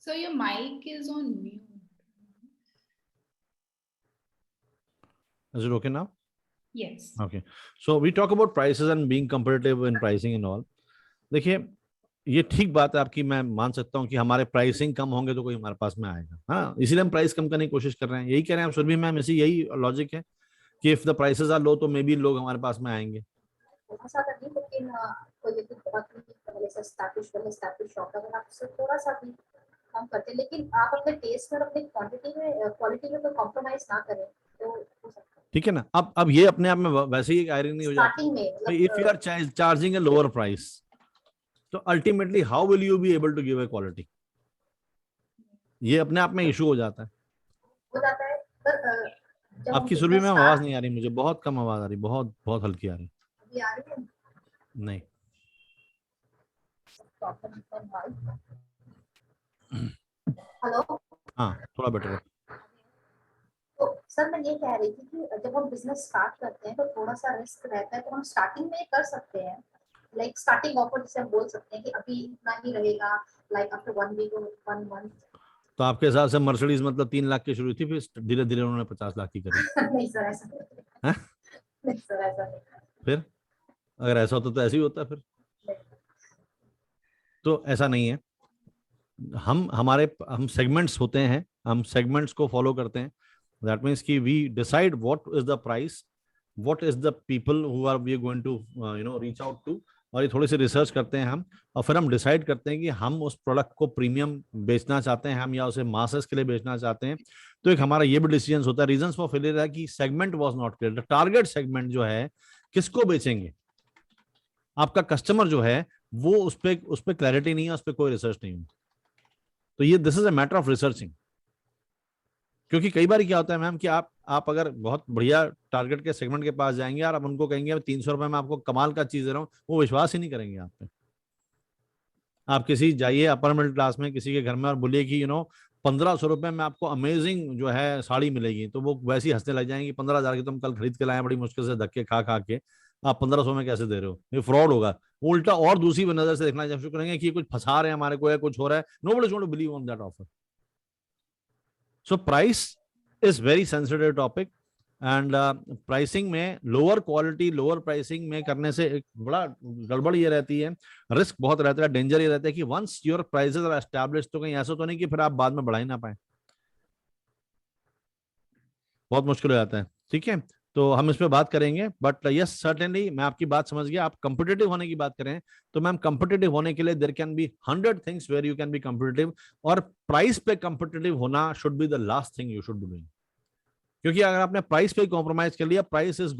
S5: So your mic is on mute.
S1: is it okay now?
S5: Yes.
S1: Okay, so we talk about prices and being competitive in pricing and all. देखिए, ये ठीक बात है आपकी, मैं मान सकता हूँ कि हमारे प्राइसिंग कम होंगे तो कोई हमारे पास में आएगा। हाँ, इसीलिए हम प्राइस कम करने की कोशिश कर रहे हैं, यही कह रहे हैं आप सुरभि मैम, इसी यही लॉजिक है कि इफ द प्राइसेस आर लो तो मे बी लोग हमारे पास में आएंगे।
S2: ऐसा करनी, लेकिन कोई व्यक्ति बहुत पहले से एस्टैब्लिश शॉप, अगर आप उससे थोड़ा सा भी कम करते, लेकिन आप अपने टेस्ट में, अपने क्वालिटी में कोई कॉम्प्रोमाइज ना करें तो हो सकता है।
S1: ठीक है ना। अब ये अपने आप में वैसे ही एक आयरनी हो जाती है। If you are charging a lower price, तो ultimately how will you be able to give a quality? ये अपने आप में इशू हो जाता है।
S2: पर
S1: आपकी सुरभि मैम आवाज नहीं आ रही, मुझे बहुत कम आवाज आ रही, बहुत बहुत हल्की आ रही।
S2: अभी आ रही है?
S1: नहीं।
S2: हेलो,
S1: हाँ, थोड़ा बेटर है।
S2: तो सर मैं ये कह रही थी कि जब हम बिजनेस स्टार्ट करते हैं तो थोड़ा सा रिस्क रहता है, तो हम स्टार्टिंग में कर सकते हैं, लाइक स्टार्टिंग ऑफर जिसे हम बोल सकते हैं कि अभी इतना ही रहेगा, लाइक आफ्टर 1 वीक और 1 मंथ।
S1: तो आपके हिसाब से मर्सिडीज मतलब 3 लाख की शुरू थी, फिर धीरे धीरे उन्होंने 50 लाख की करी?
S2: नहीं सर, ऐसा नहीं सर, ऐसा नहीं।
S1: फिर अगर ऐसा होता तो ऐसे ही होता फिर। तो ऐसा नहीं है। हम सेगमेंट्स होते हैं, हम सेगमेंट्स को फॉलो करते हैं. दैट मीन्स कि we decide what is the price, what is the people who are we going to reach out to, और ये थोड़ी सी रिसर्च करते हैं हम, और फिर हम डिसाइड करते हैं कि हम उस प्रोडक्ट को प्रीमियम बेचना चाहते हैं हम, या उसे मासेस के लिए बेचना चाहते हैं. तो एक हमारा ये भी डिसीजन होता है. रीजंस फॉर फेलियर है कि segment was not clear. Target segment जो है, किसको बेचेंगे, आपका कस्टमर जो है वो उस पर क्लैरिटी नहीं है, उस पर कोई रिसर्च नहीं है. तो ये this is a matter of researching. क्योंकि कई बार क्या होता है मैम कि आप अगर बहुत बढ़िया टारगेट के सेगमेंट के पास जाएंगे और आप उनको कहेंगे 300 रुपए में आपको कमाल का चीज दे रहा हूँ, वो विश्वास ही नहीं करेंगे आप पे. आप किसी जाइए अपर मिडिल क्लास में किसी के घर में और बोलिए कि 1500 रुपए में आपको अमेजिंग जो है साड़ी मिलेगी, तो वो वैसे ही हंसने लग जाएंगे. 15,000 की तुम कल खरीद के लाए बड़ी मुश्किल से धक्के खा खा के, आप 1500 में कैसे दे रहे हो, ये फ्रॉड होगा. उल्टा और दूसरी नजर से देखना शुरू करेंगे कि ये कुछ फंसा रहे हैं हमारे को या कुछ हो रहा है. Nobody is going to believe on that offer. So price is very sensitive topic, and pricing में लोअर क्वालिटी लोअर प्राइसिंग में करने से एक बड़ा गड़बड़ ये रहती है, रिस्क बहुत रहता है, डेंजर ये रहता है कि once your prices are establish, तो कहीं ऐसा तो नहीं कि फिर आप बाद में बढ़ा ही ना पाए, बहुत मुश्किल हो जाता है. ठीक है, तो हम इस पे बात करेंगे. बट यस सर्टेनली मैं आपकी बात समझ गया. आप कंपिटिटिव होने की बात करें तो मैम कंपिटिटिव होने के लिए there can be 100 things where you can be competitive, और प्राइस पे कंपिटिटिव होना should be the last thing you should be doing. क्योंकि अगर आपने प्राइस पे कॉम्प्रोमाइज कर लिया, प्राइस इज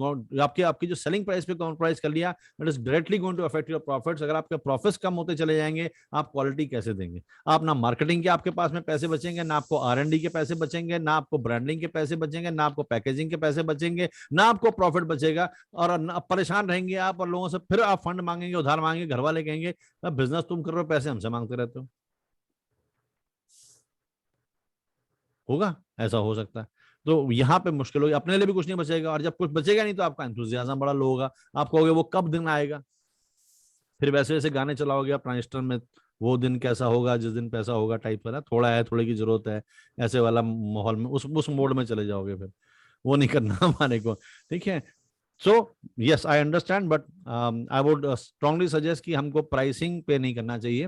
S1: आपकी जो सेलिंग प्राइस पे कॉम्प्रोमाइज कर लिया, that is directly going to affect your profits. अगर आपके प्रॉफिट्स कम होते चले जाएंगे, आप क्वालिटी कैसे देंगे? आप ना मार्केटिंग के आपके पास में पैसे बचेंगे, ना आपको R&D के पैसे बचेंगे, ना आपको ब्रांडिंग के पैसे बचेंगे, ना आपको पैकेजिंग के पैसे बचेंगे, ना आपको प्रॉफिट बचेगा, और परेशान रहेंगे आप, और लोगों से फिर आप फंड मांगेंगे, उधार मांगेंगे, घर वाले कहेंगे बिजनेस तुम कर रहे हो, पैसे हमसे मांगते रहते हो. होगा, ऐसा हो सकता है. तो यहाँ पे मुश्किल होगी, अपने लिए भी कुछ नहीं बचेगा, और जब कुछ बचेगा नहीं तो आपका एंथुसियाज्म बड़ा लो होगा. आप कहोगे वो कब दिन आएगा, फिर वैसे वैसे गाने चलाओगे आप ट्रांजिस्टर में, वो दिन कैसा होगा जिस दिन पैसा होगा टाइप का ना, थोड़ा है थोड़े की जरूरत है, ऐसे वाला माहौल में उस मोड में चले जाओगे, फिर वो नहीं करना हमारे को. ठीक है, so yes I understand, but I would strongly suggest कि हमको प्राइसिंग पे नहीं करना चाहिए.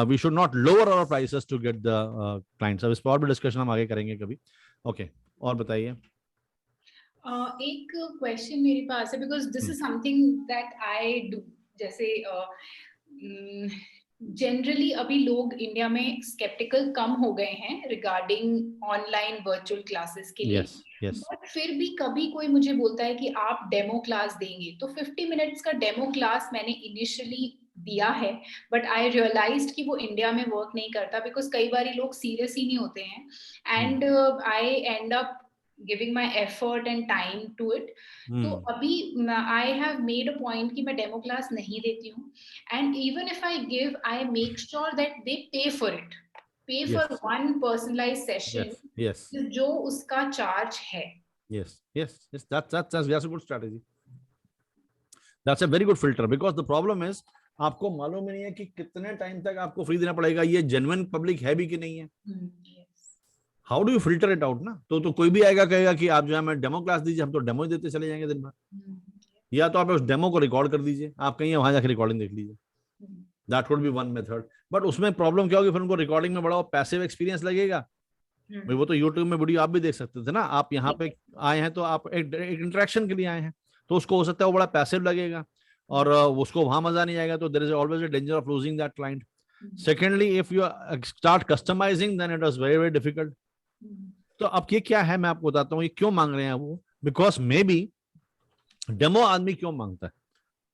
S1: We should not lower our prices to get the clients. अब इस पर और भी डिस्कशन हम आगे करेंगे कभी. ओके, और बताइए.
S5: एक क्वेश्चन मेरे पास है, because this is something that I do. जैसे जनरली अभी लोग इंडिया में स्केप्टिकल कम हो गए हैं रिगार्डिंग ऑनलाइन वर्चुअल क्लासेस के लिए. बट फिर भी कभी कोई मुझे बोलता है कि आप डेमो क्लास देंगे, तो 50 मिनट्स का डेमो क्लास मैंने इनिशियली दिया है, बट आई रियलाइज्ड कि वो इंडिया में वर्क नहीं करता, बिकॉज कई बार लोग सीरियस ही नहीं होते हैं, and I and up giving my effort and time to it. तो अभी I have made a point कि मैं डेमो क्लास नहीं देती हूँ, and even if I give, I make sure that they pay for it, for one personalized session.
S1: Yes.
S5: जो उसका charge है.
S1: Yes. That's a good strategy. That's a very good filter, because the problem is आपको मालूम ही नहीं है कि कितने time तक आपको फ्री देना पड़ेगा, ये जेन्युइन पब्लिक है भी कि नहीं है. How do you filter it out ना. तो कोई भी आएगा कहेगा कि आप जो है मैं डेमो क्लास दीजिए, हम तो डेमो ही देते चले जाएंगे दिन भर. या तो आप उस डेमो को रिकॉर्ड कर दीजिए, आप कहीं वहां जाकर रिकॉर्डिंग देख लीजिए. That would be one method. But उसमें प्रॉब्लम क्या होगी, फिर उनको रिकॉर्डिंग में बड़ा पैसिव एक्सपीरियंस लगेगा. भाई वो तो यूट्यूब में वीडियो आप भी देख सकते थे ना, आप यहाँ पे आए हैं तो आप एक इंटरेक्शन के लिए आए हैं, तो उसको हो सकता है वो बड़ा पैसिव लगेगा और उसको वहां मजा नहीं आएगा. तो there is always a danger of losing that client. Secondly, if you start customizing, then it was very very difficult. तो अब ये क्या है, मैं आपको बताता हूँ ये क्यों मांग रहे हैं वो. बिकॉज मे बी डेमो आदमी क्यों मांगता है,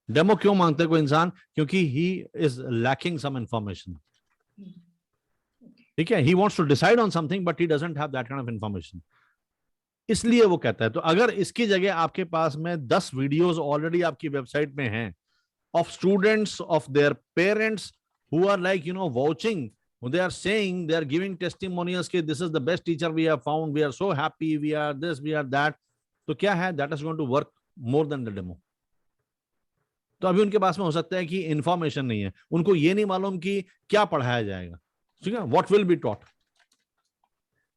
S1: डेमो क्यों मांगता है कोई इंसान, क्योंकि he is lacking some information. ठीक है, he wants to decide on something but he doesn't have that kind of information, इसलिए वो कहता है. तो अगर इसकी जगह आपके पास में 10 वीडियोस ऑलरेडी आपकी वेबसाइट में हैं of students, of their parents who are like watching, they are saying, they are giving testimonials कि this is the best teacher we have found, we are so happy, we are this, we are that. तो क्या है, that is going to work more than the demo. तो अभी उनके पास में हो सकता है कि इंफॉर्मेशन नहीं है, उनको ये नहीं मालूम कि क्या पढ़ाया जाएगा. ठीक है, what will be taught,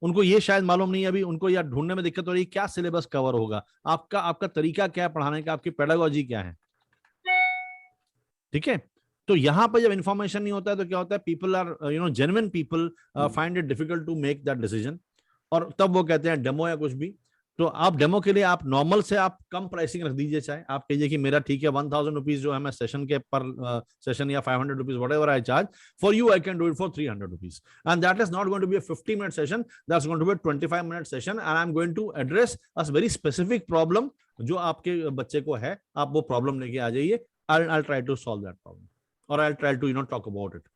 S1: उनको ये शायद मालूम नहीं है. अभी उनको यार ढूंढने में दिक्कत हो रही है क्या सिलेबस कवर होगा, आपका तरीका क्या है पढ़ाने का, आपकी पेडागोजी क्या है. ठीक है, तो यहाँ पर जब इन्फॉर्मेशन नहीं होता है तो क्या होता है, people are genuine people find it difficult to make that decision, और तब वो कहते हैं डेमो या कुछ भी। तो आप डेमो के लिए आप नॉर्मल से आप कम प्राइसिंग रख दीजिए, चाहे आप कहिए कि मेरा ठीक है 1000 रुपीज जो है मैं सेशन के पर सेशन या 500 rupees whatever I charge for you, I can do it for 300 rupees, and that is not going to be a 50-minute session, that's going to be a 25-minute session, and I am going to address a very specific problem जो आपके बच्चे को है, आप वो problem लेके आ जाइए, I try to solve that problem, और I try to talk about it,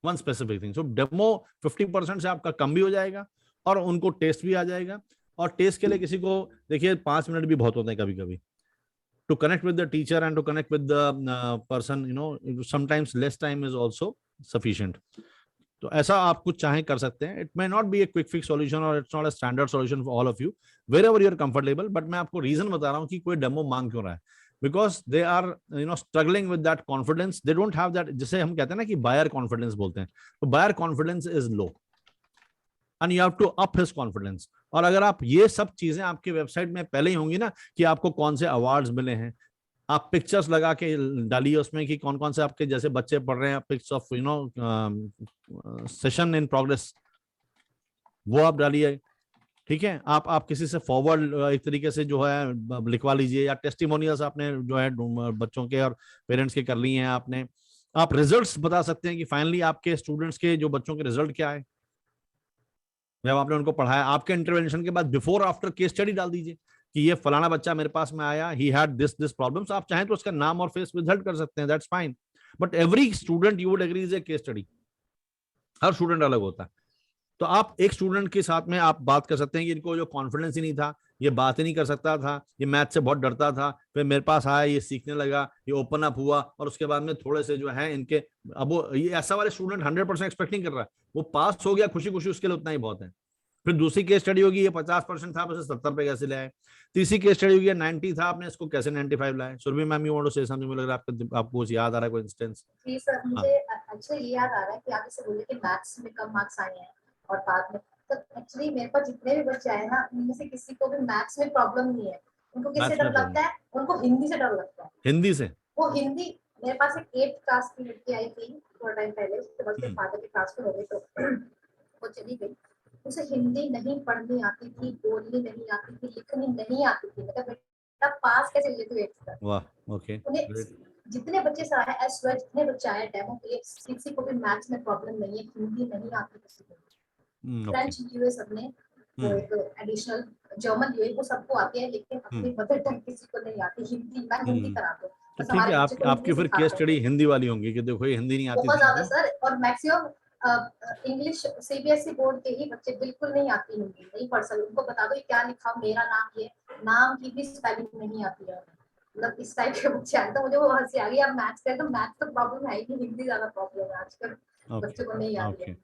S1: one specific thing. So demo 50% से आपका कम भी हो जाएगा और उनको टेस्ट भी आ जाएगा। और टेस्ट के लिए किसी को देखिए 5 मिनट भी बहुत होते हैं कभी कभी, to connect with the teacher and to connect with the person, sometimes less time is also sufficient. तो ऐसा आप कुछ चाहें कर सकते हैं। It may not be a quick fix solution और it's not a standard solution for all of you, wherever you are comfortable, but मैं आपको रीजन बता रहा हूँ कि कोई डेमो मांग क्यों रहा है, because they are struggling with that confidence, they don't have that, जिसे हम कहते हैं ना कि बायर कॉन्फिडेंस बोलते हैं, तो buyer confidence is low and you have to up his confidence. और अगर आप ये सब चीजें आपके वेबसाइट में पहले ही होंगी ना कि आपको कौन से अवार्ड्स मिले हैं, आप पिक्चर्स लगा के डालिए उसमें कि कौन कौन से आपके जैसे बच्चे पढ़ रहे हैं, pics of session in progress, वो आप डालिए, ठीक है। आप किसी से फॉरवर्ड एक तरीके से जो है लिखवा लीजिए, या टेस्टिमोनियल्स आपने जो है बच्चों के और पेरेंट्स के कर लिए हैं आपने, आप रिजल्ट्स बता सकते हैं कि फाइनली आपके स्टूडेंट्स के जो बच्चों के रिजल्ट क्या है जब आपने उनको पढ़ाया। आपके इंटरवेंशन के बाद बिफोर आफ्टर केस स्टडी डाल दीजिए कि ये फलाना बच्चा मेरे पास में आया, ही हैड दिस प्रॉब्लम्स। आप चाहें तो उसका नाम और फेस रिजल्ट कर सकते हैं, that's fine, but every student you would agree is a case study, हर स्टूडेंट अलग होता है। तो आप एक स्टूडेंट के साथ में आप बात कर सकते हैं कि इनको जो कॉन्फिडेंस ही नहीं था, ये बात ही नहीं कर सकता था, ये मैथ से बहुत डरता था, फिर मेरे पास आया, ये सीखने लगा, ये ओपन अप हुआ, और उसके बाद में थोड़े से जो है इनके, अब वो ये ऐसा वाले स्टूडेंट 100% एक्सपेक्ट नहीं कर रहा है, वो पास हो गया खुशी खुशी, उसके लिए उतना ही बहुत है। फिर दूसरी केस स्टडी होगी, ये 50% था, बस 70 पे कैसे लाए। तीसरी केस स्टडी होगी, 90 था, आपने इसको कैसे 95 लाए। Surabhi ma'am, you want to say something, मुझे लग रहा है आपको कुछ याद आ रहा है, कोई इंस्टेंस?
S2: जी सर, मुझे अच्छा ये याद आ रहा है कि आप इसे बोले कि मैथ्स में कम मार्क्स आए हैं और बाद में, तो एक्चुअली मेरे पास जितने भी बच्चे आए ना, उनमें से किसी को भी मैथ्स में प्रॉब्लम नहीं है। उनको किससे डर लगता है? उनको हिंदी से डर लगता है।
S1: हिंदी से? वो
S2: हिंदी, मेरे पास एक 8th क्लास की लड़की आई थी थोड़ा टाइम पहले, उसके बाद मेरे फादर के ट्रांसफर हो गए तो वो चली गई। उसे हिंदी नहीं पढ़नी आती थी, बोलनी नहीं आती थी, लिखनी नहीं आती थी। मतलब बेटा पास कैसे ले तू 8th तक? वाह, ओके। जितने बच्चे से आए, एस वेल जितने बच्चे आए डेमो के लिए, किसी को भी मैथ्स में प्रॉब्लम नहीं है, हिंदी नहीं आती किसी को। फ्रेंच यूएस सबने वो एक एडिशनल जर्मन यूए वो सबको आती है, लेकिन अपनी मदर टंग किसी को नहीं आती, हिंदी। मैं हिंदी करा दूं
S1: तो ठीक है, आपकी फिर केस स्टडी हिंदी वाली होंगी कि देखो ये हिंदी नहीं आती,
S2: बहुत ज्यादा सर। और मैक्सिमम इंग्लिश सीबीएसई बोर्ड के ही बच्चे बिल्कुल नहीं आती हिंदी, नहीं पढ़ सकते। उनको बता दो क्या लिखा, मेरा नाम, ये नाम की भी स्पेलिंग नहीं आती है, मतलब इस टाइप के बच्चे आए। तो मुझे वो हंसी आ गई। अब मैथ्स कर तो मैथ्स तो प्रॉब्लम है ही, हिंदी ज्यादा प्रॉब्लम है आजकल, बच्चों को नहीं आती है।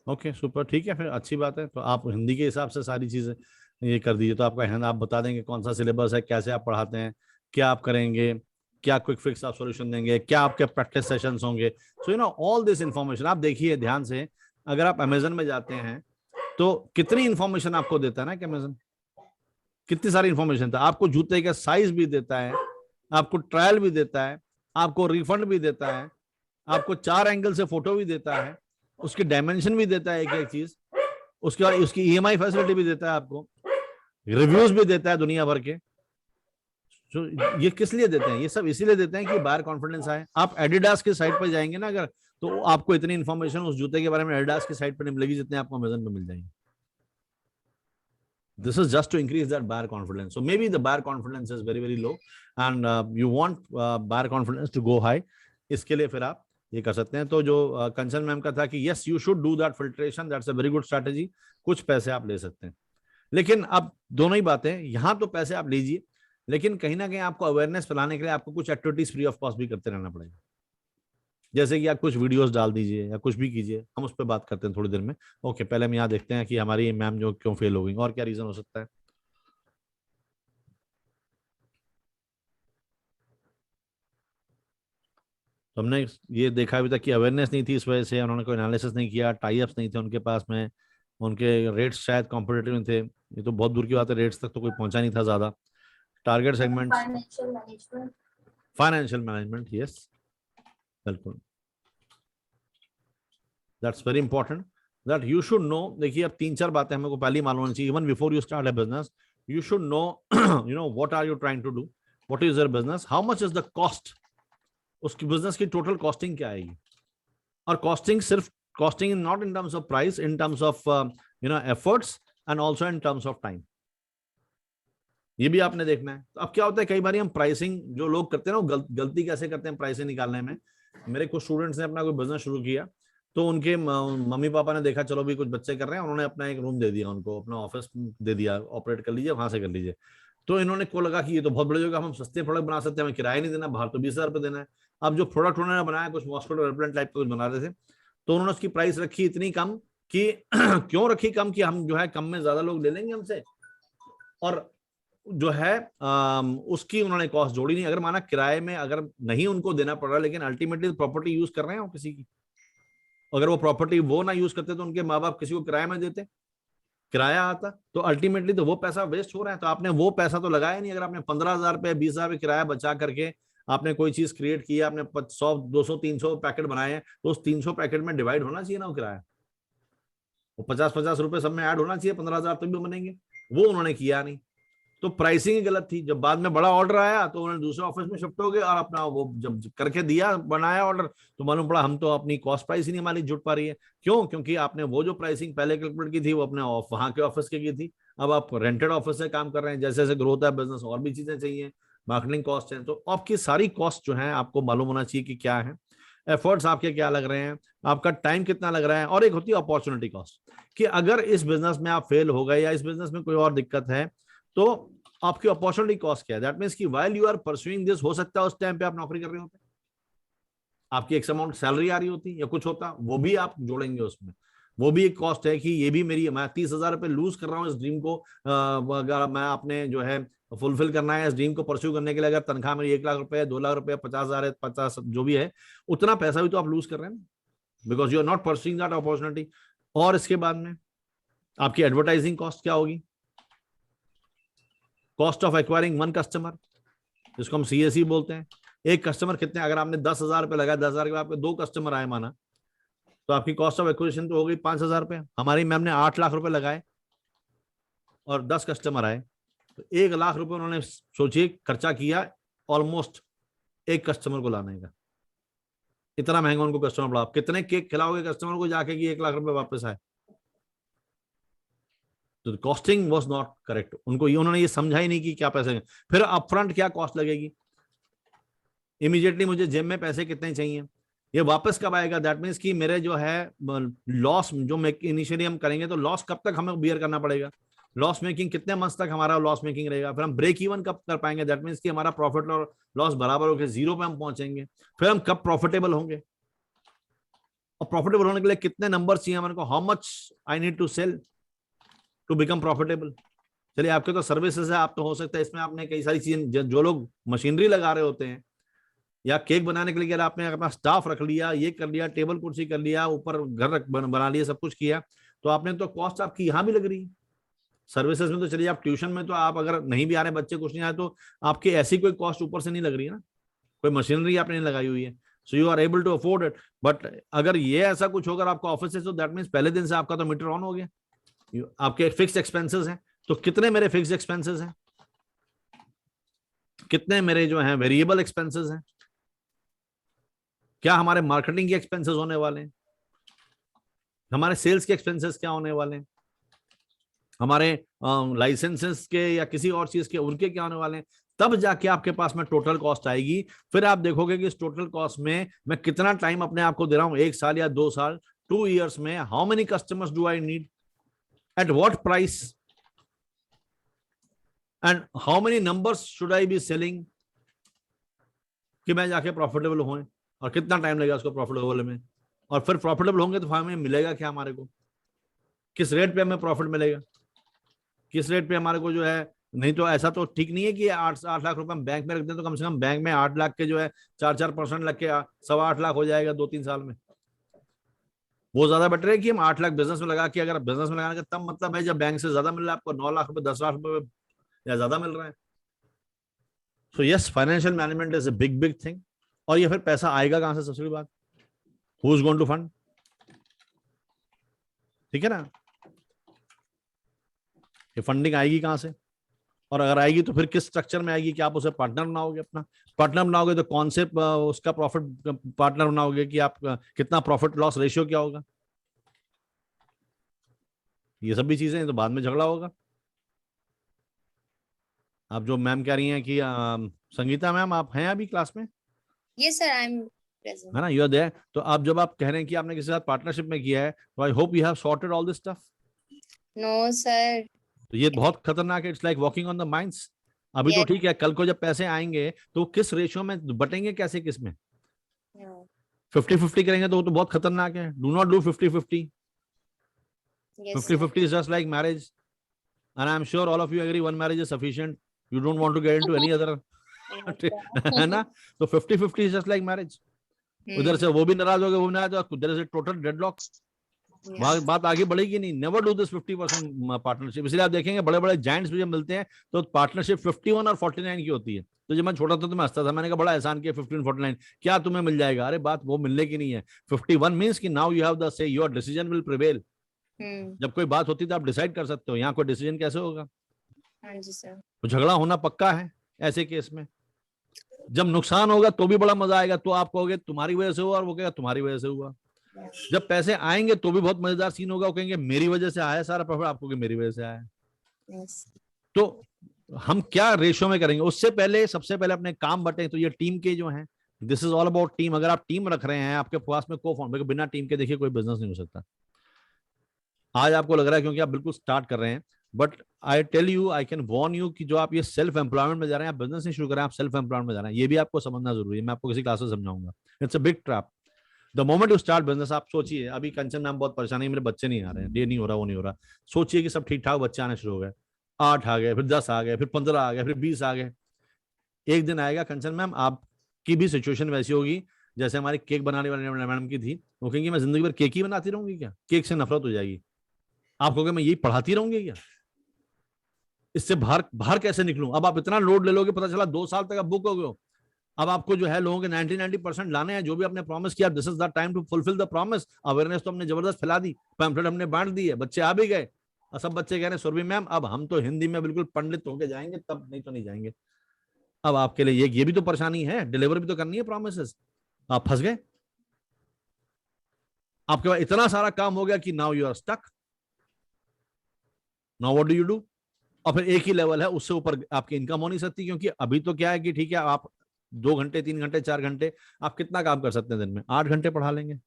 S1: ओके, सुपर, ठीक है, फिर अच्छी बात है। तो आप हिंदी के हिसाब से सारी चीजें ये कर दीजिए, तो आपका आप बता देंगे कौन सा सिलेबस है, कैसे आप पढ़ाते हैं, क्या आप करेंगे, क्या क्विक फिक्स आप सॉल्यूशन देंगे, क्या आपके प्रैक्टिस सेशंस होंगे। सो ऑल दिस इंफॉर्मेशन आप देखिए ध्यान से। अगर आप अमेजन में जाते हैं तो कितनी इंफॉर्मेशन आपको देता है ना कि अमेजन कितनी सारी इंफॉर्मेशन था। आपको जूते का साइज भी देता है, आपको ट्रायल भी देता है, आपको रिफंड भी देता है, आपको 4 एंगल से फोटो भी देता है, उसकी डायमेंशन भी देता है, एक एक चीज, उसके बाद उसकी ईएमआई फैसिलिटी भी देता है, आपको रिव्यूज भी देता है दुनिया भर के। तो ये किस लिए देते हैं? ये सब इसीलिए देते हैं कि बायर कॉन्फिडेंस आए। आप एडिडास की साइट पर जाएंगे ना अगर, तो आपको इतनी इन्फॉर्मेशन उस जूते के बारे में एडिडास की साइट पर नहीं मिलेगी जितने आपको अमेजन पे मिल जाएंगे। This is just to increase that buyer confidence. So maybe the buyer confidence is very, very low and you want buyer confidence to go high. इसके लिए फिर आप ये कर सकते हैं। तो जो कंचन मैम का था कि yes you should do that filtration, that's a very good strategy. कुछ पैसे आप ले सकते हैं, लेकिन अब दोनों ही बातें, यहाँ तो पैसे आप लीजिए, लेकिन कहीं ना कहीं आपको अवेयरनेस फैलाने के लिए आपको कुछ एक्टिविटीज फ्री ऑफ कॉस्ट भी करते रहना पड़ेगा। जैसे कि आप कुछ वीडियोस डाल दीजिए या कुछ भी कीजिए, हम उस पर बात करते हैं थोड़ी देर में। ओके, पहले हम यहाँ देखते हैं कि हमारी मैम जो क्यों फेल हो गई और क्या रीजन हो सकता है। तो हमने ये देखा अभी तक कि अवेयरनेस नहीं थी, इस वजह से उन्होंने कोई एनालिसिस नहीं किया, टाई अप्स नहीं थे उनके पास में, उनके रेट्स शायद कॉम्पिटिटिव नहीं थे। ये तो बहुत दूर की बात है, रेट्स तक तो कोई पहुंचा नहीं था ज्यादा। Target segment, financial management, yes, बिल्कुल, that's very important that you should know. देखिए अब 3-4 बातें हमें को पहले ही मालूम होनी चाहिए। Even before you start a business you should know you know what are you trying to do, what is your business, how much is the cost, उसकी बिजनेस की टोटल कॉस्टिंग क्या आएगी। और कॉस्टिंग सिर्फ costing in not in terms of price, in terms of efforts and also in terms of time, ये भी आपने देखना है। तो अब क्या होता है, कई बार हम प्राइसिंग जो लोग करते हैं ना, वो गलती कैसे करते हैं प्राइसिंग निकालने में। मेरे कुछ स्टूडेंट्स ने अपना कोई बिजनेस शुरू किया, तो उनके मम्मी पापा ने देखा चलो भी कुछ बच्चे कर रहे हैं, उन्होंने अपना एक रूम दे दिया उनको, अपना ऑफिस दे दिया, ऑपरेट कर लीजिए, वहां से कर लीजिए। तो इन्होंने को लगा कि ये तो बहुत बड़ी जगह, हम सस्ते प्रोडक्ट बना सकते हैं, हमें किराया नहीं देना, बाहर तो 20,000 रुपये देना है। अब जो प्रोडक्ट उन्होंने बनाया कुछ मॉस्किटो रिपेलेंट टाइप का कुछ बना रहे थे, तो उन्होंने उसकी प्राइस रखी इतनी कम कि क्यों रखी कम, कि हम जो है कम में ज्यादा लोग ले लेंगे हमसे, और जो है उसकी उन्होंने कॉस्ट जोड़ी नहीं। अगर माना किराए में अगर नहीं उनको देना पड़ रहा, लेकिन अल्टीमेटली प्रॉपर्टी यूज कर रहे हैं वो किसी की, अगर वो प्रॉपर्टी वो ना यूज करते तो उनके माँ बाप किसी को किराए में देते, किराया आता, तो अल्टीमेटली तो वो पैसा वेस्ट हो रहा है। तो आपने वो पैसा तो लगाया नहीं। अगर आपने 15,000 रुपये 20,000 रुपये किराया बचा करके आपने कोई चीज क्रिएट किया, आपने 100 200 300 पैकेट बनाए हैं, तो उस 300 पैकेट में डिवाइड होना चाहिए ना वो किराया, वो 50-50 रुपये सब में ऐड होना चाहिए, 15,000 तक भी बनेंगे। वो उन्होंने किया नहीं, तो प्राइसिंग ही गलत थी। जब बाद में बड़ा ऑर्डर आया तो उन्होंने दूसरे ऑफिस में शिफ्ट हो गए, और अपना वो जब करके दिया बनाया ऑर्डर, तो मालूम पड़ा हम तो अपनी कॉस्ट प्राइस ही नहीं हमारी जुट पा रही है। क्यों? क्योंकि आपने वो जो प्राइसिंग पहले कैलकुलेट की थी वो अपने वहां के ऑफिस की थी, अब आप रेंटेड ऑफिस से काम कर रहे हैं। जैसे जैसे ग्रोथ है बिजनेस, और भी चीजें चाहिए, मार्केटिंग कॉस्ट है, तो आपकी सारी कॉस्ट जो है आपको मालूम होना चाहिए कि क्या है, एफर्ट्स आपके क्या लग रहे हैं, आपका टाइम कितना लग रहा है। और एक होती है अपॉर्चुनिटी कॉस्ट, कि अगर इस बिजनेस में आप फेल हो गए या इस बिजनेस में कोई और दिक्कत है, तो आपकी अपॉर्चुनिटी कॉस्ट क्या है। दैट मींस कि while you are pursuing this, हो सकता है उस टाइम पे आप नौकरी कर रहे होते, आपकी एक अमाउंट सैलरी आ रही होती या कुछ होता, वो भी आप जोड़ेंगे उसमें, वो भी एक कॉस्ट है कि ये भी मेरी, मैं 30,000 रुपये लूज कर रहा हूँ इस ड्रीम को, अगर मैं आपने जो है फुलफिल करना है इस ड्रीम को परस्यू करने के लिए, अगर तनख्वाह मेरी 1 लाख रुपए, 2 लाख रुपए, 50,000 है, 50 जो भी है, उतना पैसा भी तो आप लूज कर रहे हैं, because you are not pursuing that opportunity. और इसके बाद में आपकी एडवर्टाइजिंग कॉस्ट क्या होगी, कॉस्ट ऑफ एक्वायरिंग 1 कस्टमर, जिसको हम CAC बोलते हैं। एक कस्टमर कितने, अगर आपने 10,000 रुपये लगाया, 10,000 के आपके 2 कस्टमर आए माना, तो आपकी कॉस्ट ऑफ एक्विजिशन तो हो गई 5,000 रुपये। हमारी मैम ने 8 लाख रुपए लगाए और 10 कस्टमर आए, तो 1 लाख रुपए उन्होंने सोचिए खर्चा किया ऑलमोस्ट एक कस्टमर को लाने का। इतना महंगा उनको कस्टमर पड़ा। आप कितने केक खिलाओगे कस्टमर को जाके कि 1 लाख रुपए वापस आए? तो कॉस्टिंग वाज नॉट करेक्ट। उनको ये, उन्होंने ये समझा ही नहीं कि क्या पैसे, फिर अपफ्रंट क्या कॉस्ट लगेगी, इमीडिएटली मुझे जेब में पैसे कितने चाहिए, ये वापस कब आएगा। दैट मीन्स कि मेरे जो है लॉस जो इनिशियली हम करेंगे, तो लॉस कब तक हमें बियर करना पड़ेगा, लॉस मेकिंग कितने मंथ्स तक हमारा लॉस मेकिंग रहेगा, फिर हम ब्रेक इवन कब कर पाएंगे। दैट मीन्स कि हमारा प्रॉफिट और लॉस बराबर होकर 0 पे हम पहुंचेंगे, फिर हम कब प्रॉफिटेबल होंगे, और प्रॉफिटेबल होने के लिए कितने नंबर चाहिए हमारे को, how much I need to sell to become profitable. चलिए आपके तो सर्विसेज है, आप तो हो सकता है इसमें आपने कई सारी चीजें, जो लोग मशीनरी लगा रहे होते हैं या केक बनाने के लिए, अगर आपने अपना स्टाफ रख लिया, ये कर लिया, टेबल कुर्सी कर लिया, ऊपर घर बना लिया, सब कुछ किया, तो आपने तो कॉस्ट आपकी यहाँ भी लग रही है। सर्विसेज में तो चलिए आप ट्यूशन में तो आप अगर नहीं भी आ रहे बच्चे, कुछ नहीं आए, तो आपकी ऐसी कोई कॉस्ट ऊपर से नहीं लग रही है ना, कोई मशीनरी आपने नहीं लगाई हुई है, so you are able to afford it. But अगर ये ऐसा कुछ होगा आपका ऑफिस से, तो दैट मीन्स पहले दिन से आपका तो मीटर ऑन हो गया, आपके फिक्स्ड एक्सपेंसेस हैं। तो कितने मेरे फिक्स्ड एक्सपेंसेस हैं, कितने मेरे जो हैं वेरिएबल एक्सपेंसेस हैं, क्या हमारे मार्केटिंग के एक्सपेंसेस होने वाले हैं, हमारे सेल्स के एक्सपेंसेस क्या होने वाले हैं, हमारे लाइसेंसेस के या किसी और चीज के उनके क्या होने वाले हैं, तब जाके आपके पास में टोटल कॉस्ट आएगी। फिर आप देखोगे कि इस टोटल कॉस्ट में मैं कितना टाइम अपने आप को दे रहा हूं, 1 साल या 2 साल, 2 years में, how many customers do I need, at what price, and how many numbers should I be selling कि मैं जाके प्रॉफिटेबल हों, और कितना टाइम लगेगा उसको प्रॉफिटेबल में, और फिर प्रॉफिटेबल होंगे तो हमें मिलेगा क्या, हमारे को किस रेट पे हमें प्रॉफिट मिलेगा, किस रेट पे हमारे को जो है। नहीं तो ऐसा तो ठीक नहीं है कि 8 लाख रुपए हम बैंक में रख दें, तो कम से कम बैंक में 8 लाख के जो है 4% लग के 8.25 लाख हो जाएगा 2-3 साल में। वो ज्यादा बेटर है कि हम 8 लाख बिजनेस में लगा के, अगर बिजनेस में लगाने का तब मतलब है जब बैंक से ज्यादा मिल रहा है आपको, 9 लाख रुपए 10 लाख रुपए या ज्यादा मिल रहा है। So yes, financial management is a big thing, और ये फिर पैसा आएगा कहां से, सबसे बड़ी बात, who is going to fund? ठीक है ना, ये फंडिंग आएगी कहां से, और अगर आएगी तो फिर किस स्ट्रक्चर में आएगी कि आप उसे पार्टनर बनाओगे, अपना पार्टनर बनाओगे तो कौन से उसका प्रॉफिट पार्टनर बनाओगे, कि आप कितना प्रॉफिट लॉस रेशियो क्या होगा, ये सब भी चीजें, तो बाद में झगड़ा होगा। आप जो मैम कह रही हैं कि संगीता मैम आप हैं अभी क्लास में?
S3: Yes, sir, I'm present.
S1: है ना, यू आर देयर। तो आप जब आप कह रहे हैं कि आपने किसी के साथ पार्टनरशिप में किया है, तो I hope you have sorted all this stuff.
S3: No, sir.
S1: तो ये बहुत खतरनाक है, it's like walking on the minds. अभी तो
S3: Yes.
S1: ठीक है, कल को जब पैसे आएंगे तो किस रेशियो में बटेंगे, कैसे, किस में?
S3: No.
S1: 50-50 करेंगे तो वो तो बहुत खतरनाक है। Do not do 50-50।
S3: Yes, sir.
S1: 50-50 is just like marriage, and I'm sure all of you agree one marriage is sufficient. You don't want to get into any other है ना, तो 50-50 is just like marriage। उधर से वो भी नाराज हो गए, वो भी नाराज, तो there is a total deadlock।
S3: Yes.
S1: बात आगे बढ़ेगी नहीं। Never do this 50% partnership. इसलिए आप देखेंगे बड़े बड़े जायंट्स भी जब मिलते हैं तो पार्टनरशिप 51 और 49 की होती है। तो जब मैं छोटा था तो मैं हंसता था, मैंने कहा बड़ा एहसान किया, 15-49 क्या तुम्हें मिल जाएगा? अरे बात वो मिलने की नहीं है। 51 मींस कि नाउ यू हैव द से, योर डिसीजन विल प्रिवेल। जब कोई बात होती है तो आप डिसाइड कर सकते हो, यहाँ कोई डिसीजन कैसे होगा?
S3: हाँ जी सर।
S1: तो झगड़ा होना पक्का है ऐसे केस में। जब नुकसान होगा तो भी बड़ा मजा आएगा, तो आप कहोगे तुम्हारी वजह से हुआ, और वो कहेगा तुम्हारी वजह से हुआ। जब पैसे आएंगे तो भी बहुत मजेदार सीन होगा, वो कहेंगे मेरी वजह से आया सारा प्रॉफिट, आपको मेरी वजह से आया। तो हम क्या रेशो में करेंगे, उससे पहले सबसे पहले अपने काम बटे। तो ये टीम के जो हैं, this is all about team. अगर आप टीम रख रहे हैं आपके पास में को फाउंडर, बिना टीम के देखिए कोई बिजनेस नहीं हो सकता। आज आपको लग रहा है क्योंकि आप बिल्कुल स्टार्ट कर रहे हैं, but I tell you, I can warn you कि जो आप ये सेल्फ एम्प्लॉयमेंट में जा रहे हैं, आप बिजनेस नहीं शुरू कर रहे हैं, आप सेल्फ एम्प्लॉयमेंट में जा रहे हैं, ये भी आपको समझना जरूरी है। मैं आपको किसी क्लास में समझाऊंगा। It's a big trap. The moment you start business, आप सोचिए, अभी कंचन मैम बहुत परेशानी है, मेरे बच्चे नहीं आ रहे हैं, ये नहीं हो रहा, वो नहीं हो रहा। सोचिए कि सब ठीक ठाक बच्चे आने शुरू हो गए, 8 आ गए, फिर 10 आ गए, फिर 15 आ गए, फिर 20 आ गए। एक दिन आएगा कंचन मैम, आपकी भी सिचुएशन वैसी होगी जैसे हमारी केक बनाने वाली मैडम की थी। वो कहेंगी मैं जिंदगी भर केक ही बनाती रहूंगी क्या? केक से नफरत हो जाएगी। आप कहोगे मैं यही पढ़ाती रहूंगी क्या? इससे बाहर कैसे निकलूं? अब आप इतना लोड ले लोगे, पता चला 2 साल तक आप बुक हो गए हो। अब आपको जो है लोगों के 90% लाने हैं, जो भी आपने प्रॉमिस किया, this is the time to fulfil the promise. Awareness तो हमने जबरदस्त फैला दी, पैम्फलेट हमने बांट दी है, बच्चे आ भी गए, और सब बच्चे कह रहे हैं सुरभि मैम अब हम तो हिंदी में बिल्कुल पंडित होके जाएंगे, तब नहीं तो नहीं जाएंगे। अब आपके लिए ये भी तो परेशानी है, डिलीवर भी तो करनी है प्रॉमिसेस। आप फंस गए, आपके पास इतना सारा काम हो गया कि now you are stuck. Now what do you do? और फिर एक ही लेवल है, उससे ऊपर आपकी इनकम हो नहीं सकती, क्योंकि अभी तो क्या है कि ठीक है आप 2 घंटे 3 घंटे 4 घंटे आप कितना काम कर सकते हैं दिन में? 8 घंटे पढ़ा लेंगे,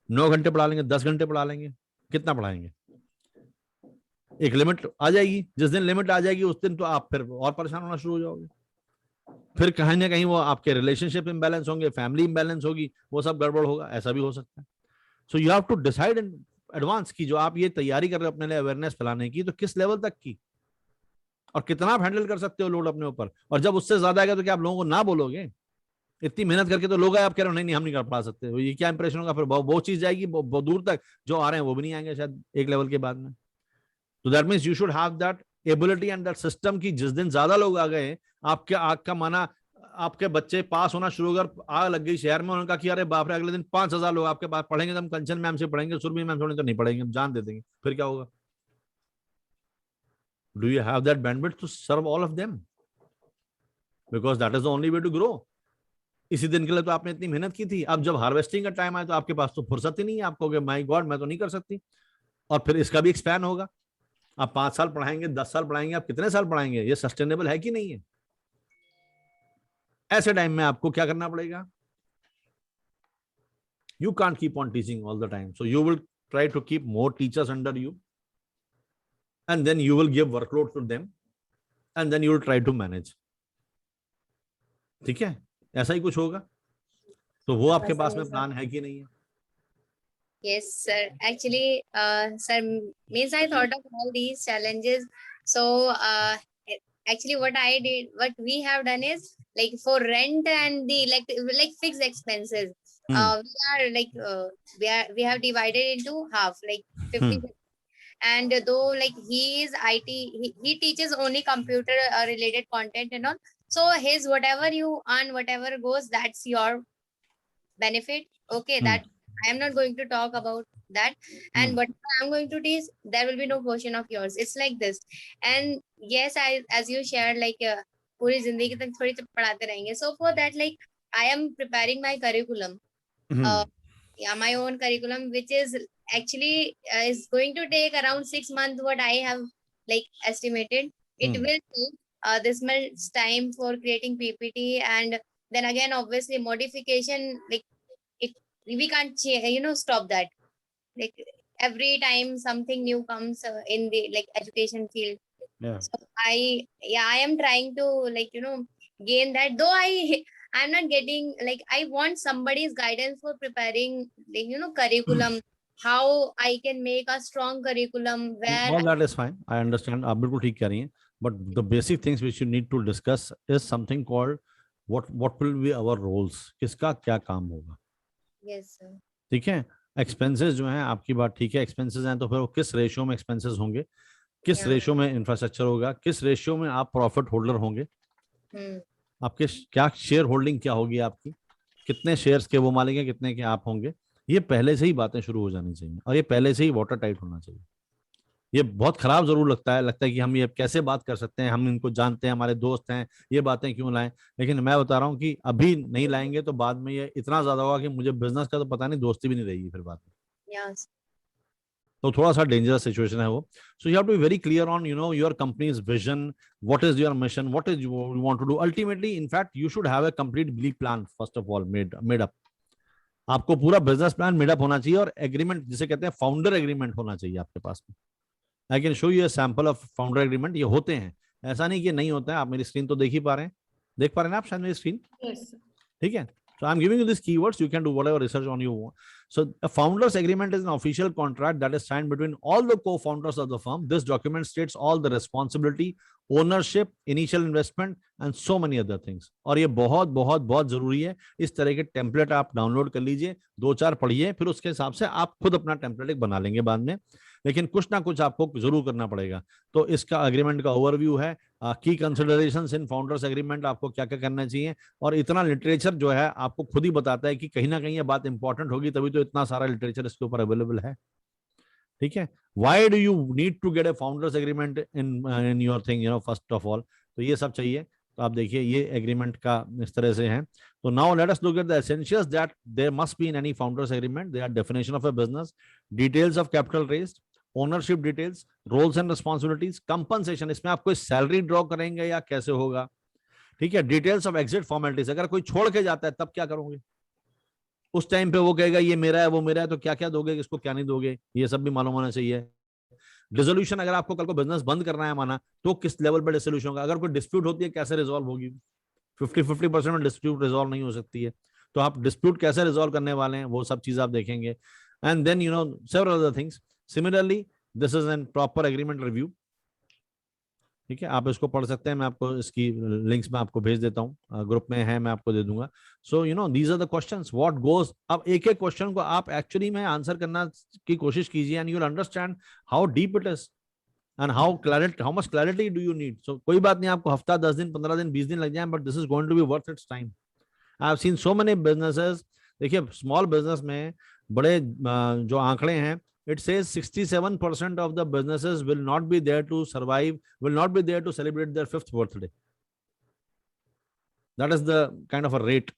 S1: 9 घंटे पढ़ा लेंगे, 10 घंटे पढ़ा लेंगे, कितना पढ़ाएंगे? एक लिमिट आ जाएगी। जिस दिन लिमिट आ जाएगी उस दिन तो आप फिर और परेशान होना शुरू हो जाओगे। फिर कहीं ना कहीं वो आपके रिलेशनशिप इम्बैलेंस होंगे, फैमिली इम्बैलेंस होगी, वो सब गड़बड़ होगा, ऐसा भी हो सकता है। So you have to decide in advance की जो आप ये तैयारी कर रहे हो अपने लिए अवेयरनेस फैलाने की, तो किस लेवल तक की और कितना आप हैंडल कर सकते हो लोड अपने ऊपर। और जब उससे ज्यादा आएगा तो क्या आप लोगों को ना बोलोगे? इतनी मेहनत करके तो लोग आए, आप कह रहे हो नहीं नहीं हम नहीं कर पा सकते, ये क्या इंप्रेशन होगा? फिर वो चीज जाएगी बहुत दूर तक, जो आ रहे हैं वो भी नहीं आएंगे शायद एक लेवल के बाद में। तो that means you should have that ability and that system की जिस दिन ज्यादा लोग आ गए, आपके आग का माना, आपके बच्चे पास होना शुरू कर, आग लग गई शहर में, उन्होंने कहा कि अरे बाप रे अगले दिन 5000 लोग आपके पास पढ़ेंगे, तो हम कंचन मैम से पढ़ेंगे, सुरभि मैम से तो नहीं पढ़ेंगे, हम जान दे देंगे, फिर क्या होगा? Do you have that bandwidth to serve all of them? Because that is the only way to grow. इसी दिन के लिए तो आपने इतनी मेहनत की थी। अब जब हार्वेस्टिंग का टाइम आया तो आपके पास तो फुर्सत ही नहीं है, आपको कि माय गॉड मैं तो नहीं कर सकती। और फिर इसका भी एक्सपैन होगा, आप 5 साल पढ़ाएंगे, 10 साल पढ़ाएंगे, आप कितने साल पढ़ाएंगे? ये सस्टेनेबल है कि नहीं है? ऐसे टाइम में आपको क्या करना पड़ेगा? You can't keep on teaching all the time, so you will try to keep more teachers under you, and then you will give workload to them, and then you will try to manage. ठीक है, ऐसा ही कुछ होगा। तो वो आपके पास में plan है कि नहीं है?
S3: Yes, sir. Actually, sir, means I thought of all these challenges. So, actually, what we have done is like for rent and the like fixed expenses. We are like we have divided into half, like 50. And though like he is IT, he teaches only computer related content and all. So his whatever you earn, whatever goes, that's your benefit. Okay, that I am not going to talk about that. And whatever I'm going to teach, there will be no portion of yours. It's like this. And yes, as you shared, like पूरी जिंदगी तक थोड़ी पढ़ाते रहेंगे. So for that, like I am preparing my curriculum. Yeah, my own curriculum, which is actually is going to take around 6 months. What I have like estimated, it will take this much time for creating PPT, and then again, obviously modification. Like if we can't, stop that. Like every time something new comes in the like education field.
S1: Yeah.
S3: So I am trying to like gain that. Though I'm not getting, like I want somebody's guidance for preparing like curriculum. How I can make a strong curriculum where
S1: all that is fine. I understand. आप बिल्कुल ठीक कह रही हैं. But the basic things which you need to discuss is something called what will be our roles. किसका क्या काम होगा.
S3: Yes sir.
S1: ठीक है. एक्सपेंसेस जो हैं, आपकी बात ठीक है, एक्सपेंसेस हैं तो फिर वो किस रेशियो में एक्सपेंसेस होंगे, किस रेशियो में इंफ्रास्ट्रक्चर होगा, किस रेशियो में आप प्रॉफिट होल्डर होंगे, आपके क्या शेयर होल्डिंग क्या होगी, आपकी कितने शेयर्स के वो मालिक हैं, कितने के आप होंगे. ये पहले से ही बातें शुरू हो जानी चाहिए और ये पहले से ही वाटर टाइट होना चाहिए. ये बहुत खराब जरूर लगता है कि हम ये कैसे बात कर सकते हैं, हम इनको जानते हैं, हमारे दोस्त हैं, ये बातें क्यों लाएं. लेकिन मैं बता रहा हूँ कि अभी नहीं लाएंगे तो बाद में ये इतना ज्यादा होगा कि मुझे बिजनेस का तो पता नहीं, दोस्ती भी नहीं रहेगी फिर बाद में.
S3: yes.
S1: तो थोड़ा सा डेंजरस सिचुएशन है वो. So you have to be very clear on your company's vision, what is your mission, what is you want to do. Ultimately in fact you should have a complete believe plan first of all made up. आपको पूरा business plan made up होना चाहिए और agreement जिसे कहते हैं founder agreement होना चाहिए आपके पास में. I can show you a sample of founder agreement. ये होते हैं, ऐसा नहीं कि नहीं होता है. आप मेरी स्क्रीन तो देख पा रहे हैं ना आप शायद मेरी स्क्रीन. ठीक है. So I'm giving you these keywords. You can do whatever research on you want. So a founders agreement is an official contract that is signed between all the co-founders of the firm. This document states all the responsibility, ownership, initial investment and so many other things. और ये बहुत बहुत बहुत जरूरी है. इस तरह के टेम्पलेट आप डाउनलोड कर लीजिए, 2-4 पढ़िए, फिर उसके हिसाब से आप खुद अपना टेम्पलेट बना लेंगे बाद में. लेकिन कुछ ना कुछ आपको जरूर करना पड़ेगा. तो इसका अग्रीमेंट का ओवरव्यू है, की कंसिडरेशंस इन फाउंडर्स एग्रीमेंट, आपको क्या क्या करना चाहिए. और इतना लिटरेचर जो है आपको खुद ही बताता है कि कहीं ना कहीं ये बात इंपॉर्टेंट होगी, तभी तो इतना सारा लिटरेचर इसके ऊपर अवेलेबल है. ठीक है. Why do you need to get a founders agreement in your thing, first of all. तो ये सब चाहिए. तो आप देखिए ये एग्रीमेंट का इस तरह से है. तो now let us look at the essentials that there must be in any founders agreement. They are definition of a business, details of capital raised, ownership details, roles and responsibilities, compensation, इसमें आप कोई salary draw करेंगे या कैसे होगा. ठीक है. Details of exit formalities, अगर कोई छोड़ के जाता है तब क्या करोगे, उस टाइम पे वो कहेगा ये मेरा है वो मेरा है, तो क्या क्या दोगे, किसको क्या नहीं दोगे, ये सब भी मालूम होना चाहिए. डिसोल्यूशन, अगर आपको कल को बिजनेस बंद करना है माना, तो किस लेवल पर डिसोल्यूशन होगा. अगर कोई डिस्प्यूट होती है कैसे रिजॉल्व होगी. 50% में डिस्प्यूट रिजॉल्व नहीं हो सकती है, तो आप डिस्प्यूट कैसे रिजॉल्व करने वाले हैं, वो सब चीज आप देखेंगे. And then several other things. Similarly, this is an proper agreement review. ठीक है. आप इसको पढ़ सकते हैं, मैं आपको इसकी लिंक्स में आपको भेज देता हूँ, ग्रुप में है, मैं आपको दे दूंगा. सो these are the questions what goes. अब एक एक क्वेश्चन को आप एक्चुअली में आंसर करना की कोशिश कीजिए, and you will understand how deep it is and how much clarity do you need. So कोई बात नहीं, आपको हफ्ता, 10 दिन, 15 दिन, 20 दिन लग जाए, but this is going to be worth its time. I have seen so many businesses. देखिए स्मॉल बिजनेस में बड़े जो आंकड़े हैं, it says 67% of the businesses will not be there to survive, will not be there to celebrate their 5th birthday. That is the kind of a rate,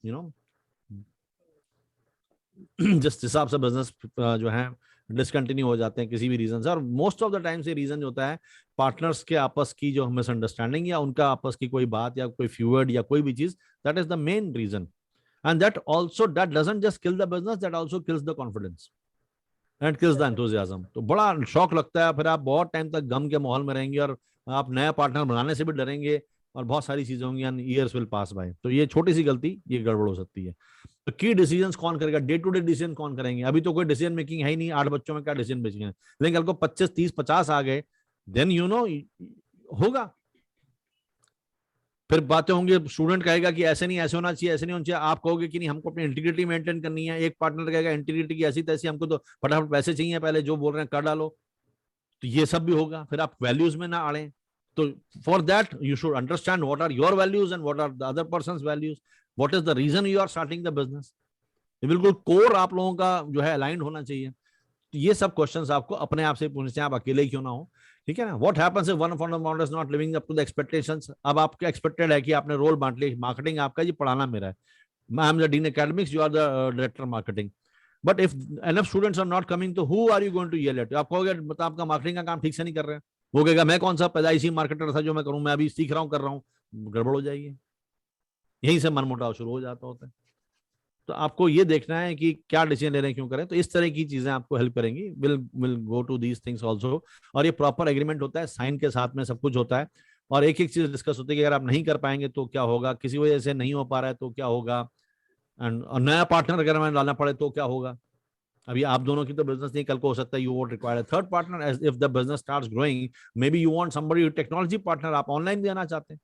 S1: जिस हिसाब से business जो है डिसकंटिन्यू हो जाते हैं किसी भी रीजन से. और मोस्ट ऑफ द टाइम से रीजन होता है पार्टनर्स के आपस की जो मिसअंडरस्टैंडिंग या उनका आपस की कोई बात या कोई फ्यूड या कोई भी चीज. That is the main reason. And that doesn't just kill the business, that also kills the confidence and kills the enthusiasm. तो बड़ा शौक लगता है, फिर आप बहुत टाइम तक गम के माहौल में रहेंगे और आप नया पार्टनर बनाने से भी डरेंगे और बहुत सारी चीजें होंगी, and years will pass by. तो ये छोटी सी गलती ये गड़बड़ हो सकती है. तो की डिसीजंस कौन करेगा, डे टू डे डिसीजन कौन करेंगे. अभी तो कोई डिसीजन मेकिंग है ही नहीं, 8 बच्चों में क्या डिसीजन बेचेंगे. लेकिन कल को 25, 30, 50 आ गए, देन होगा. फिर बातें होंगी, स्टूडेंट कहेगा कि ऐसे नहीं, ऐसे होना चाहिए, ऐसे नहीं होना चाहिए. आप कहोगे कि नहीं, हमको अपनी इंटीग्रिटी मेंटेन करनी है. एक पार्टनर कहेगा इंटीग्रिटी की ऐसी तैसी, हमको तो फटाफट पैसे चाहिए, पहले जो बोल रहे हैं कर डालो. तो ये सब भी होगा. फिर आप वैल्यूज में ना अड़े. तो for that you should understand what are your values and what are the other person's values. What is the reason you are starting the business. ये बिल्कुल कोर आप लोगों का जो है अलाइंड होना चाहिए। तो ये सब क्वेश्चंस आपको अपने आप से पूछने चाहिए, आप अकेले ही क्यों ना हो, ठीक है ना। What happens if one of the founder is not living up to the expectations. अब आपके एक्सपेक्टेड है कि आपने रोल बांट लिया, मार्केटिंग आपका, जी पढ़ाना मेरा है, I am the dean academics, you are the director marketing, but if enough students are not coming तो who are you going to yell at. आप कहोगे मतलब आपका मार्केटिंग का काम ठीक से नहीं कर रहे हैं, वो कहेगा मैं कौन सा पैदाइशी मार्केटर था जो मैं करूं, मैं अभी सीख रहा हूं, कर रहा हूं, गड़बड़ हो जाएगी। यहीं से मनमुटाव शुरू हो जाता होता है। तो आपको ये देखना है कि क्या डिसीजन ले रहे हैं, क्यों करें। तो इस तरह की चीजें आपको हेल्प करेंगी, will go to these things also. और ये प्रॉपर एग्रीमेंट होता है, साइन के साथ में सब कुछ होता है, और एक एक चीज डिस्कस होती है कि अगर आप नहीं कर पाएंगे तो क्या होगा, किसी वजह से नहीं हो पा रहा है तो क्या होगा, एंड नया पार्टनर अगर हमें लाना पड़े तो क्या होगा। अभी आप दोनों की तो बिजनेस नहीं, कल को हो सकता है you won't require third partner as if the business starts growing, maybe you want somebody technology partner, आप ऑनलाइन भी आना चाहते हैं,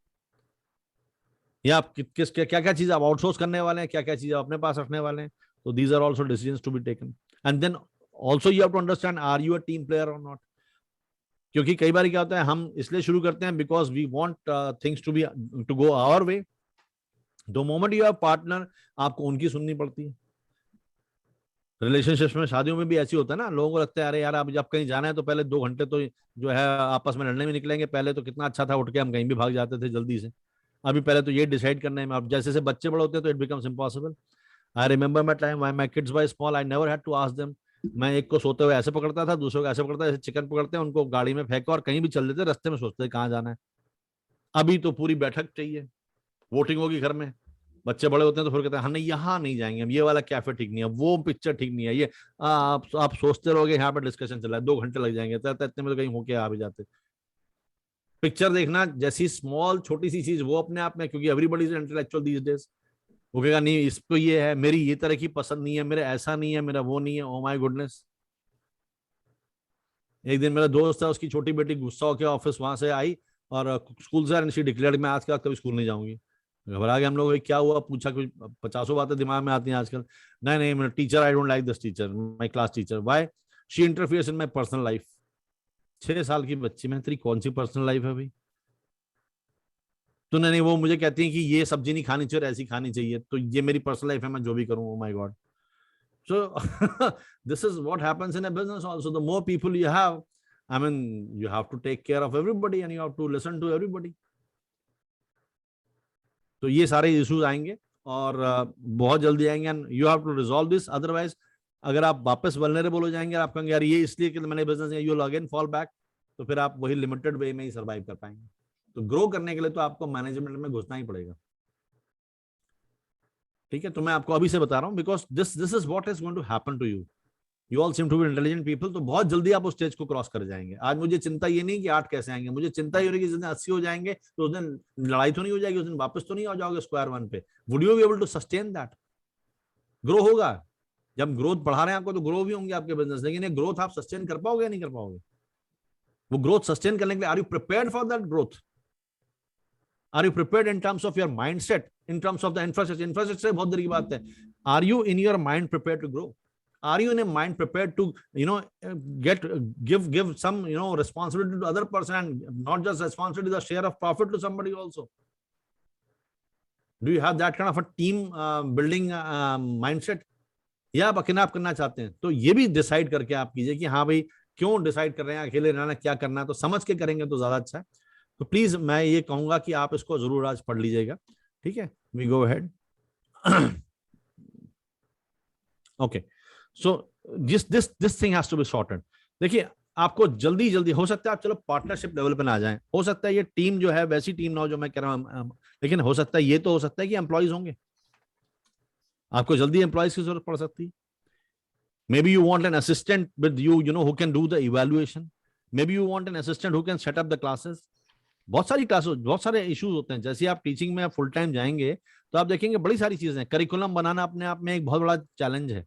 S1: या आप किस क्या क्या चीज आप आउटसोर्स करने वाले हैं, क्या क्या चीज आप अपने पास रखने वाले हैं। तो these are also decisions to be taken, and then also you have to understand are you a team player or not. क्योंकि कई बार क्या होता है, हम इसलिए शुरू करते हैं because we want things to go our way. The moment you have partner, आपको उनकी सुननी पड़ती है। रिलेशनशिप्स में, शादियों में भी ऐसी होता है ना, लोगों को लगता है अरे यार अब जब कहीं जाना है तो पहले 2 घंटे तो जो है आपस में लड़ने में निकलेंगे, पहले तो कितना अच्छा था, उठ के हम कहीं भी भाग जाते थे जल्दी से। अभी पहले तो ये डिसाइड करने में, अब जैसे जैसे बच्चे बड़े होते हैं तो it becomes impossible. I remember my time when my kids were small, I never had to ask them. मैं एक को सोते हुए ऐसे पकड़ता था, दूसरे को ऐसे पकड़ता था, जैसे चिकन पकड़ते हैं, उनको गाड़ी में फेंको और कहीं भी चल देते, रास्ते में सोचते कहाँ जाना है। अभी तो पूरी बैठक चाहिए, वोटिंग होगी घर में, बच्चे बड़े होते हैं तो फिर कहते हैं हाँ नहीं यहाँ नहीं जाएंगे, हम ये वाला कैफे ठीक नहीं है, वो पिक्चर ठीक नहीं है, ये आप सोचते रहोगे, यहाँ पर डिस्कशन चल रहा है, 2 घंटे लग जाएंगे, तो इतने में तो कहीं होके आ भी जाते। पिक्चर देखना जैसी स्मॉल छोटी सी चीज, वो अपने आप में, क्योंकि everybody is intellectual these days, वो कहेगा नहीं इसको ये है, मेरी ये तरह की पसंद नहीं है, मेरे ऐसा नहीं है, मेरा वो नहीं है, ओ माय गुडनेस। एक दिन मेरा दोस्त था, उसकी छोटी बेटी गुस्सा होकर ऑफिस वहां से आई और स्कूल से, शी डिक्लेयर्ड मैं आज के बाद कभी स्कूल नहीं जाऊंगी। घबरा गए हम लोग, क्या हुआ, पूछा, कुछ 50 बातें दिमाग में आती हैं आजकल। नहीं नहीं मेरा teacher, I don't like this teacher, my class teacher, why she interferes in my personal life. 6 साल की बच्ची, में तेरी कौन सी पर्सनल लाइफ है भाई। तो नहीं, वो मुझे कहती है कि ये सब्जी नहीं खानी चाहिए, ऐसी खानी चाहिए, तो ये मेरी पर्सनल लाइफ है, मैं जो भी करूँ, oh my God. So this is what happens in a business also. The more people you have, I mean, you have to take care of everybody and you have to listen to everybody. तो ये सारे issues आएंगे और बहुत जल्दी आएंगे, and you have to resolve this. Otherwise अगर आप वापस वल्नरेबल हो जाएंगे, आप कहेंगे यार ये इसलिए कि मैंने business, you will again fall back, तो फिर आप वही लिमिटेड वे में ही सर्वाइव कर पाएंगे। तो ग्रो करने के लिए तो आपको मैनेजमेंट में घुसना ही पड़ेगा, ठीक है। तो मैं आपको अभी से बता रहा हूँ, because this is what is going to happen to you. You all seem to be intelligent people, तो बहुत जल्दी आप उस स्टेज को क्रॉस कर जाएंगे। आज मुझे चिंता ये नहीं कि 8 कैसे आएंगे, मुझे चिंता ये हो रही है कि जिस दिन 80 हो जाएंगे तो उस दिन लड़ाई तो नहीं हो जाएगी, उस दिन वापस तो नहीं आ जाओगे स्क्वायर वन पे। Would you be able to sustain that? Grow होगा, जब ग्रोथ बढ़ा रहे हैं आपको तो ग्रो भी होंगे आपके बिजनेस, लेकिन ये ग्रोथ आप सस्टेन कर पाओगे या नहीं कर पाओगे? वो ग्रोथ सस्टेन करने के लिए are you prepared for that growth? Are you prepared in terms of your mindset, in terms of the infrastructure? Infrastructure बहुत बड़ी बात है। Are you in your mind prepared to grow? Are you in a mind prepared to, give some, responsibility to other person, and not just responsibility, the share of profit to somebody also? Do you have that kind of a team building mindset? या आप अकेले आप करना चाहते हैं? तो ये भी डिसाइड करके आप कीजिए कि हाँ भाई क्यों डिसाइड कर रहे हैं, अकेले रहना, क्या करना है, तो समझ के करेंगे तो ज्यादा अच्छा है। तो प्लीज मैं ये कहूंगा कि आप इसको जरूर आज पढ़ लीजिएगा, ठीक है। We go ahead. Okay, so this thing has to be sorted. देखिए आपको जल्दी जल्दी हो सकता है आप चलो पार्टनरशिप लेवल पे ना जाएं, हो सकता है ये टीम जो है वैसी टीम ना हो जो मैं कह रहा हूं, लेकिन हो सकता है ये तो हो सकता है कि एम्प्लॉइज होंगे, आपको जल्दी एम्प्लॉइज की जरूरत पड़ सकती है। May be you want an assistant with you, who can do the evaluation. May be you want an assistant who can set up the classes. बहुत सारी क्लासेस, बहुत सारे इश्यूज होते हैं। जैसे आप टीचिंग में फुल टाइम जाएंगे तो आप देखेंगे बड़ी सारी चीजें। करिकुलम बनाना अपने आप में एक बहुत बड़ा चैलेंज है।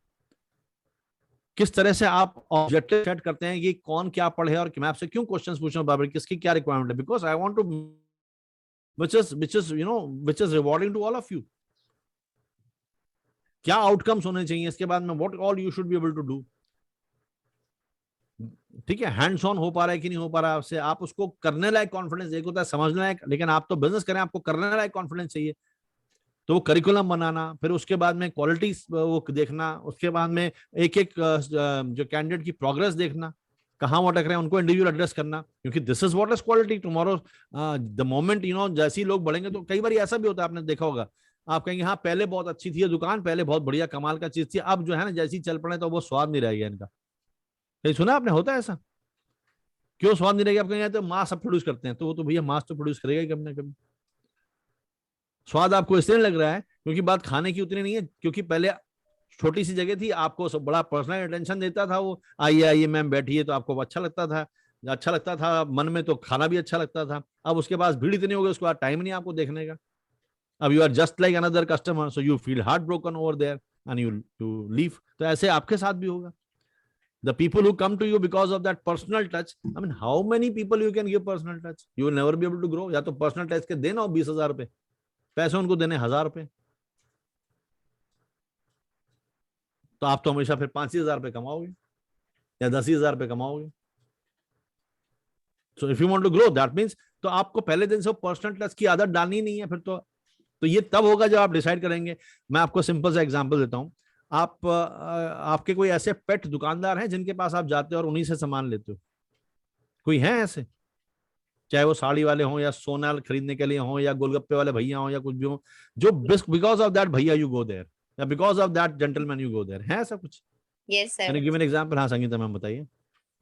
S1: किस तरह से आप ऑब्जेक्टिव सेट करते हैं कि कौन क्या पढ़े, और मैं आपसे क्यों क्वेश्चंस पूछ रहा हूं बाबर, किसकी क्या रिक्वायरमेंट है, because I want to which is rewarding to all of you. क्या आउटकम्स होने चाहिए इसके बाद में, what all you should be able to do, ठीक है। हैंड्स ऑन हो पा रहा है कि नहीं हो पा रहा है आपसे, आप उसको करने लायक कॉन्फिडेंस, एक होता है समझने लायक, लेकिन आप तो बिजनेस करें, आपको करने लायक कॉन्फिडेंस चाहिए। तो वो करिकुलम बनाना, फिर उसके बाद में क्वालिटी वो देखना, उसके बाद में एक एक जो कैंडिडेट की प्रोग्रेस देखना, कहाँ वो अटक रहे हैं, उनको इंडिविजुअल एड्रेस करना, क्योंकि this is what is quality tomorrow. The moment जैसे ही लोग बढ़ेंगे, तो कई बार ऐसा भी होता है, आपने देखा होगा, आप कहेंगे हाँ पहले बहुत अच्छी थी ये दुकान, पहले बहुत बढ़िया कमाल का चीज थी, अब जो है ना जैसी चल पड़े तो वो स्वाद नहीं रह गया इनका। कहीं सुना आपने, होता है ऐसा? क्यों स्वाद नहीं रह गया? आप कहेंगे तो मास सब प्रोड्यूस करते हैं, तो वो तो भैया मास तो प्रोड्यूस करेगा ही कभी ना कभी। स्वाद आपको इसलिए लग रहा है क्योंकि बात खाने की उतनी नहीं है, क्योंकि पहले छोटी सी जगह थी, आपको सब बड़ा पर्सनल अटेंशन देता था, वो आइए आइए मैम बैठिए, तो आपको अच्छा लगता था मन में, तो खाना भी अच्छा लगता था। अब उसके पास भीड़ इतनी हो गई, उसके बाद टाइम नहीं आपको देखने का। अब you are just like another customer, so you feel heart broken over there and you leave. तो ऐसे आपके साथ भी होगा। The people who come to you because of that personal touch, I mean, how many people you can give personal touch? You will never be able to grow. या तो personal touch के देना हो 20,000 रुपए, पैसे उनको देने 1,000 रुपए, तो आप तो हमेशा फिर 5,000 रुपए कमाओगे या 10,000 रुपए कमाओगे। So if you want to grow, that means तो आपको पहले दिन से पर्सनल टच की आदत डालनी नहीं है फिर तो ये तब होगा जब आप डिसाइड करेंगे। मैं आपको सिंपल सा एग्जांपल देता हूं। आपके कोई ऐसे पेट दुकानदार हैं जिनके पास आप जाते हो और उन्हीं से सामान लेते हो? कोई है ऐसे? चाहे वो साड़ी वाले हों या सोना खरीदने के लिए हों या गोलगप्पे वाले भैया हों या कुछ भी हो, जो बिकॉज ऑफ दैट भैया यू गो देयर या because of that gentleman you go there, है ऐसा कुछ?
S3: Yes sir.
S1: Can you give an example? हाँ संगीता मैम बताइए।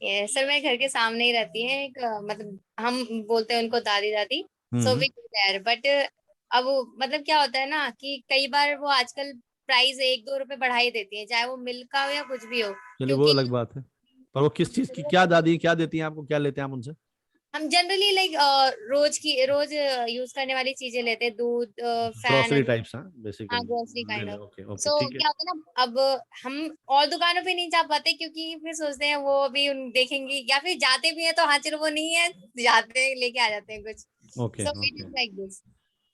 S3: यस सर, मेरे घर के सामने ही रहती है एक, मतलब हम बोलते हैं उनको दादी दादी, so we go there. But अब मतलब क्या होता है ना कि कई बार वो आजकल प्राइस 1-2 रुपए बढ़ा ही देती है, चाहे वो मिल्क का हो या कुछ भी हो।
S1: चलिए वो अलग बात है, पर वो किस चीज की, क्या दादी क्या देती हैं आपको, क्या लेते हैं आप उनसे?
S3: हम जनरली लाइक रोज यूज करने वाली चीजें लेते हैं, दूध,
S1: ग्रोसरी
S3: फैन,
S1: टाइप्स, हां बेसिकली।
S3: हाँ grocery kind of.
S1: Okay okay
S3: so
S1: ठीक है।
S3: क्या होता है ना, अब हम और दुकानों पे नहीं जा पाते क्योंकि फिर सोचते हैं वो अभी देखेंगे, या फिर जाते भी है तो हाँ चलो वो नहीं है, जाते हैं लेके आ जाते हैं कुछ।
S1: Okay
S3: so it is
S1: okay
S3: like this.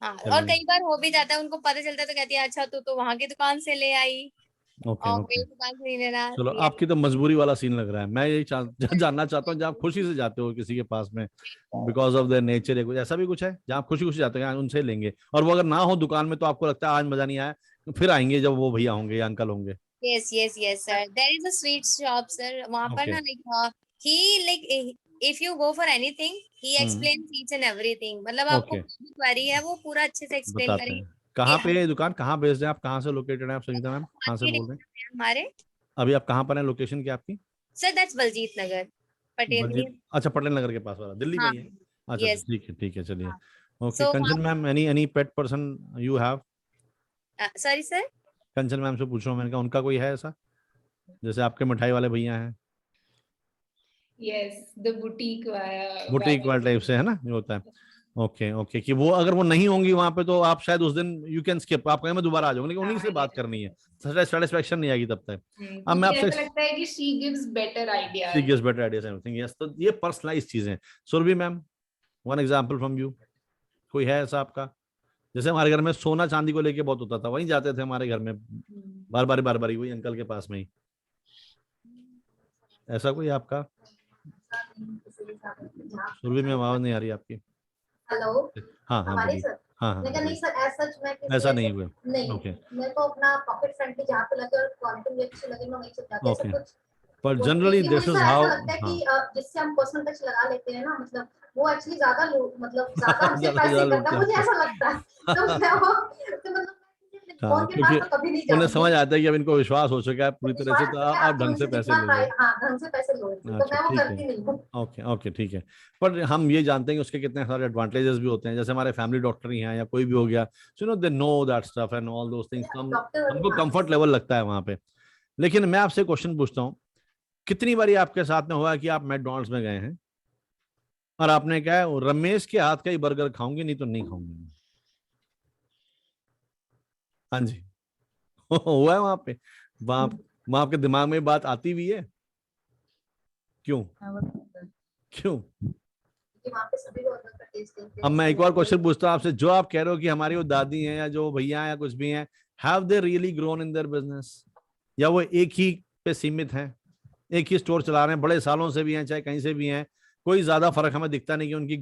S3: हाँ, और कई बार हो भी जाता है, उनको पता चलता है तो कहती है अच्छा तू तो वहां की दुकान से ले आई
S1: ओके
S3: और
S1: ओके।
S3: मेरी दुकान से नहीं लेना।
S1: चलो आपकी तो मजबूरी वाला सीन लग रहा है। मैं यही जानना चाहता हूँ, जहाँ आप खुशी से जाते हो किसी के पास में बिकॉज ऑफ देयर नेचर, है कुछ ऐसा भी कुछ है जहाँ आप खुशी खुशी जाते हैं उनसे लेंगे, और वो अगर ना हो दुकान में तो आपको लगता है आज मजा नहीं आया, फिर आएंगे जब वो भैया होंगे या अंकल होंगे?
S3: Yes yes yes sir, there is a sweet shop sir, वहां पर ना like if you go for anything he explains each and everything, मतलब आपको जो क्वेरी है वो पूरा अच्छे से एक्सप्लेन
S1: बताते
S3: करेंगे।
S1: हैं। कहाँ पे है ये दुकान, कहाँ बेस्ड है, आप कहाँ से लोकेटेड है आप संगीता मैम, कहाँ से बोल रहे हैं?
S3: हमारे
S1: अभी आप कहाँ पर हैं, लोकेशन क्या आपकी?
S3: सर दैट्स बलजीत नगर, पटेल
S1: बलजीत, अच्छा पटेल नगर के पास वाला, दिल्ली में
S3: हाँ
S1: ही है? अच्छा
S3: यस।
S1: ठीक है चलिए।
S3: हाँ
S1: okay
S3: so
S1: Kanchan ma'am, any pet person you have?
S3: Sorry sir,
S1: Kanchan ma'am से पूछ रहा हूँ, मैंने कहा उनका कोई है ऐसा, जैसे आपके मिठाई वाले भैया हैं?
S5: यस, द बुटीक
S1: बुटीक वाला टाइप से है ना, ये होता है। ओके ओके, कि वो अगर वो नहीं होंगी वहां पे तो आप शायद उस दिन यू कैन स्किप, आप कहें मैं दोबारा आ जाऊंगा, लेकिन उन्हीं से बात करनी है, सेटिस्फेक्शन नहीं आएगी तब तक। अब मैं आपसे,
S5: ऐसा लगता है कि she gives better ideas,
S1: she gives better ideas everything, yes. तो ये पर्सनलाइज्ड चीजें। Surbhi ma'am, one example from you, कोई है ऐसा आपका? जैसे हमारे घर में सोना चांदी को लेके बहुत होता था, वहीं जाते थे हमारे घर में बार बार वही अंकल के पास में ही, ऐसा कोई आपका? सुरभि में आवाज नहीं आ रही आपकी।
S2: हेलो,
S1: हाँ
S2: हमारी सर,
S1: हाँ
S2: मैं नहीं सर, मैं
S1: ऐसा नहीं हुआ।
S2: नहीं,
S1: ओके
S2: मेरे को अपना पॉकेट फ्रेंडली जहाँ पे लगे और क्वालिटी भी अच्छी लगे मैं वहीं से जाती हूँ, ऐसा कुछ।
S1: पर जनरली दिस इज हाउ,
S2: ऐसा लगता है कि जिससे हम पर्सनल टच लगा लेते हैं ना, मतलब वो एक्चुअली ज्यादा मतलब ज्यादा हमसे पैसे करता है, मुझे ऐसा लगता है। तो मैं वो तो मतलब
S1: क्योंकि
S2: कभी नहीं
S1: उन्हें समझ आता है कि अब इनको विश्वास हो चुका है पूरी तरह से, तो आप ढंग से पैसे ले लो।
S2: ढंग से पैसे लो, तो मैं वो करती नहीं हूँ।
S1: ओके ओके ठीक है। पर हम ये जानते हैं कि उसके कितने सारे एडवांटेजेस भी होते हैं, जैसे हमारे फैमिली डॉक्टर ही हैं या कोई भी हो गया, so no they know that stuff and all those things, हमको कंफर्ट लेवल लगता है वहां पे। लेकिन मैं आपसे क्वेश्चन पूछता हूँ, कितनी बारी आपके साथ में हुआ कि आप मैकडॉनल्ड्स में गए हैं और आपने कहा है रमेश के हाथ का ही बर्गर खाऊंगी, नहीं तो नहीं खाऊंगी? हाँ जी हुआ है वहां पे? वहां आपके दिमाग में बात आती भी है? क्यों क्यों? अब मैं एक और क्वेश्चन पूछता हूँ आपसे, जो आप कह रहे हो कि हमारी वो दादी हैं या जो भैया हैं या कुछ भी हैं, have they really grown in their business, या वो एक ही पे सीमित हैं, एक ही स्टोर चला रहे हैं, बड़े सालों से भी हैं चाहे कहीं से भी हैं, कोई ज्यादा फर्क हमें दिखता नहीं कि उनकी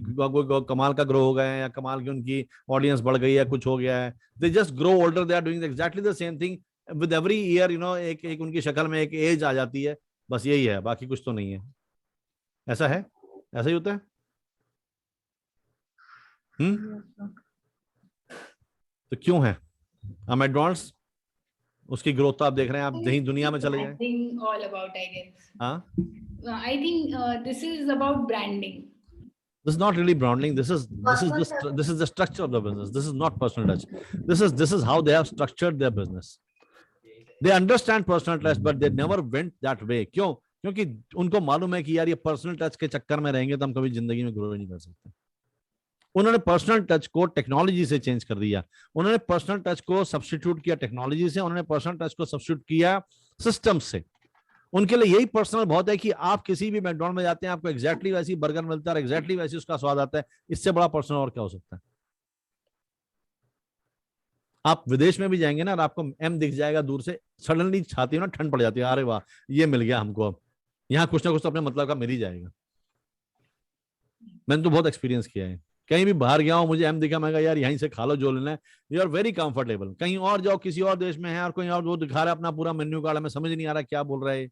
S1: कमाल का ग्रो हो गए हैं या कमाल की उनकी ऑडियंस बढ़ गई है, कुछ हो गया है। They just grow older, they are doing exactly the same thing with every year, एक एक उनकी शक्ल में एक एज आ जाती है, बस यही है, बाकी कुछ तो नहीं है। ऐसा है, ऐसा ही होता है। तो क्यों है मैकडॉनल्ड्स, उसकी ग्रोथ तो आप देख रहे हैं, आप कहीं दुनिया में चले जाएं।
S5: all about, I guess.
S1: हाँ,
S5: I think this is about branding.
S1: This is not really branding. This is the structure of the business. This is not personal touch. This is how they have structured their business. They understand personal touch, but they never went that way. क्यों? क्योंकि उनको मालूम है कि यार ये personal touch के चक्कर में रहेंगे तो हम कभी जिंदगी में ग्रो नहीं कर सकते। उन्होंने पर्सनल टच को टेक्नोलॉजी से चेंज कर दिया, उन्होंने पर्सनल टच को सब्स्टिट्यूट किया टेक्नोलॉजी से, उन्होंने पर्सनल टच को सब्स्टिट्यूट किया सिस्टम से। उनके लिए यही पर्सनल बहुत है कि आप किसी भी मैकडॉनल्ड में जाते हैं, आपको एग्जैक्टली वैसी बर्गर मिलता है, एग्जैक्टली वैसी उसका स्वाद आता है। इससे बड़ा पर्सनल और क्या हो सकता है? आप विदेश में भी जाएंगे ना और आपको एम दिख जाएगा दूर से, सडनली छाती में ना ठंड पड़ जाती है, अरे वाह ये मिल गया हमको। अब यहाँ कुछ ना कुछ तो अपने मतलब का मिल ही जाएगा। मैंने तो बहुत एक्सपीरियंस किया है, कहीं भी बाहर गया हूं, मुझे एम दिखा, मैं कहा यार यहीं से खा लो जो लेना है, यू आर वेरी कंफर्टेबल। कहीं और जाओ, किसी और देश में है और कोई और वो दिखा रहा है अपना पूरा मेन्यू कार्ड, हमें समझ नहीं आ रहा क्या बोल रहा है।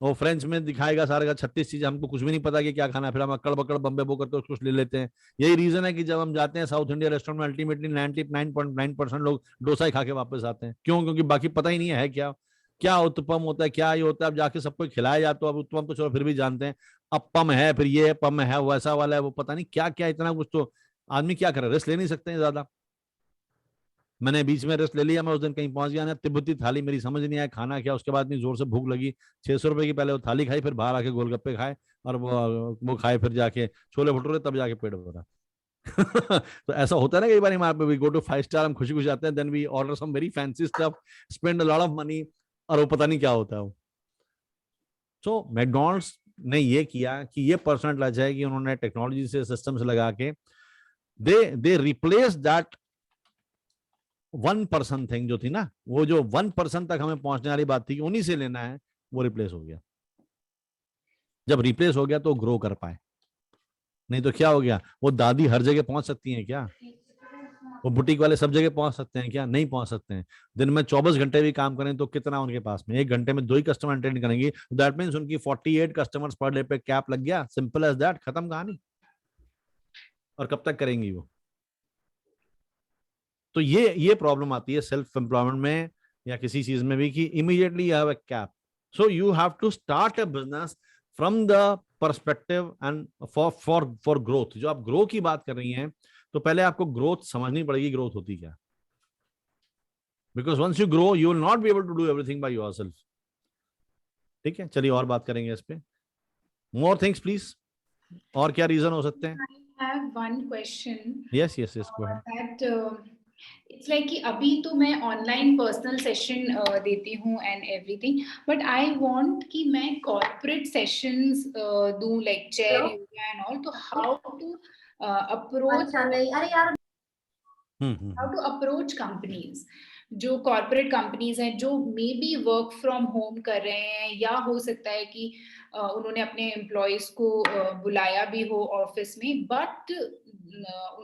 S1: वो फ्रेंच में दिखाएगा सारे का 36 चीजें, हमको कुछ भी नहीं पता कि क्या खाना है, फिर हम अक्कड़ बक्कड़ बम्बे बो करके कुछ ले लेते हैं। यही रीजन है कि जब हम जाते हैं साउथ इंडिया रेस्टोरेंट में, अल्टीमेटली 99.9% लोग डोसा ही खा के वापस आते हैं। क्यों? क्योंकि बाकी पता ही नहीं है क्या क्या उत्पम होता है, क्या ये होता है। अब जाके सबको खिलाया जाता है, अब उत्पम तो चलो फिर भी जानते हैं, अपम है, फिर ये पम है, वैसा वाला है, वो पता नहीं क्या क्या, इतना कुछ। तो आदमी क्या करे, रेस्ट ले नहीं सकते हैं ज्यादा। मैंने बीच में रेस्ट ले लिया, मैं उस दिन कहीं पहुंच गया ना, तिब्बती थाली, मेरी समझ नहीं आया खाना क्या। उसके बाद इतनी जोर से भूख लगी, 600 रुपए की पहले वो थाली खाई, फिर बाहर आके गोलगप्पे खाए और वो खाए, फिर जाके छोले भटूरे, तब जाके पेट भरा। तो ऐसा होता है ना कई बार, वहां पे वी गो टू 5 स्टार, हम खुशी खुशी आते हैं, then we order some very fancy stuff, spend a lot of money, और वो पता नहीं क्या होता है वो। सो मैकडॉनल्ड्स ने ये किया कि ये पर्सनल टच है कि उन्होंने टेक्नोलॉजी से, सिस्टम से लगा के दे रिप्लेस दैट 1% थिंग जो थी ना, वो जो 1% तक हमें पहुंचने वाली बात थी कि उन्हीं से लेना है, वो रिप्लेस हो गया। जब रिप्लेस हो गया तो ग्रो कर पाए, नहीं तो क्या हो गया, वो दादी हर जगह पहुंच सकती हैं क्या? वो बुटीक वाले सब जगह पहुंच सकते हैं क्या? नहीं पहुंच सकते हैं। दिन में 24 घंटे भी काम करें तो कितना उनके पास में, 1 घंटे में 2 ही कस्टमर अटेंड करेंगे, दैट मींस उनकी 48 कस्टमर्स पर डे पे कैप लग गया, सिंपल एज दैट, खत्म कहानी। और कब तक करेंगी वो? तो ये प्रॉब्लम आती है सेल्फ एम्प्लॉयमेंट में या किसी चीज में भी कि immediately you have a cap. So you have to start a business from the perspective and for growth. जो आप ग्रो की बात कर रही हैं, तो पहले आपको ग्रोथ समझनी पड़ेगी, ग्रोथ होती क्या। Because once you grow you will not be able to do everything by yourself. ठीक है, चलिए और बात करेंगे इस पे। मोर थिंग्स प्लीज, और क्या रीजन हो सकते हैं?
S5: I have one question.
S1: Yes, go ahead.
S5: That it's like कि अभी तो मैं ऑनलाइन पर्सनल सेशन देती हूँ and everything, but I want कि मैं कॉर्पोरेट सेशंस दूं, like chair yoga and all. तो how to approach, how to approach companies, जो कॉर्पोरेट कंपनीज हैं जो may be work from home कर रहे हैं, या हो सकता है कि उन्होंने अपने एम्प्लॉयज को बुलाया भी हो ऑफिस में, बट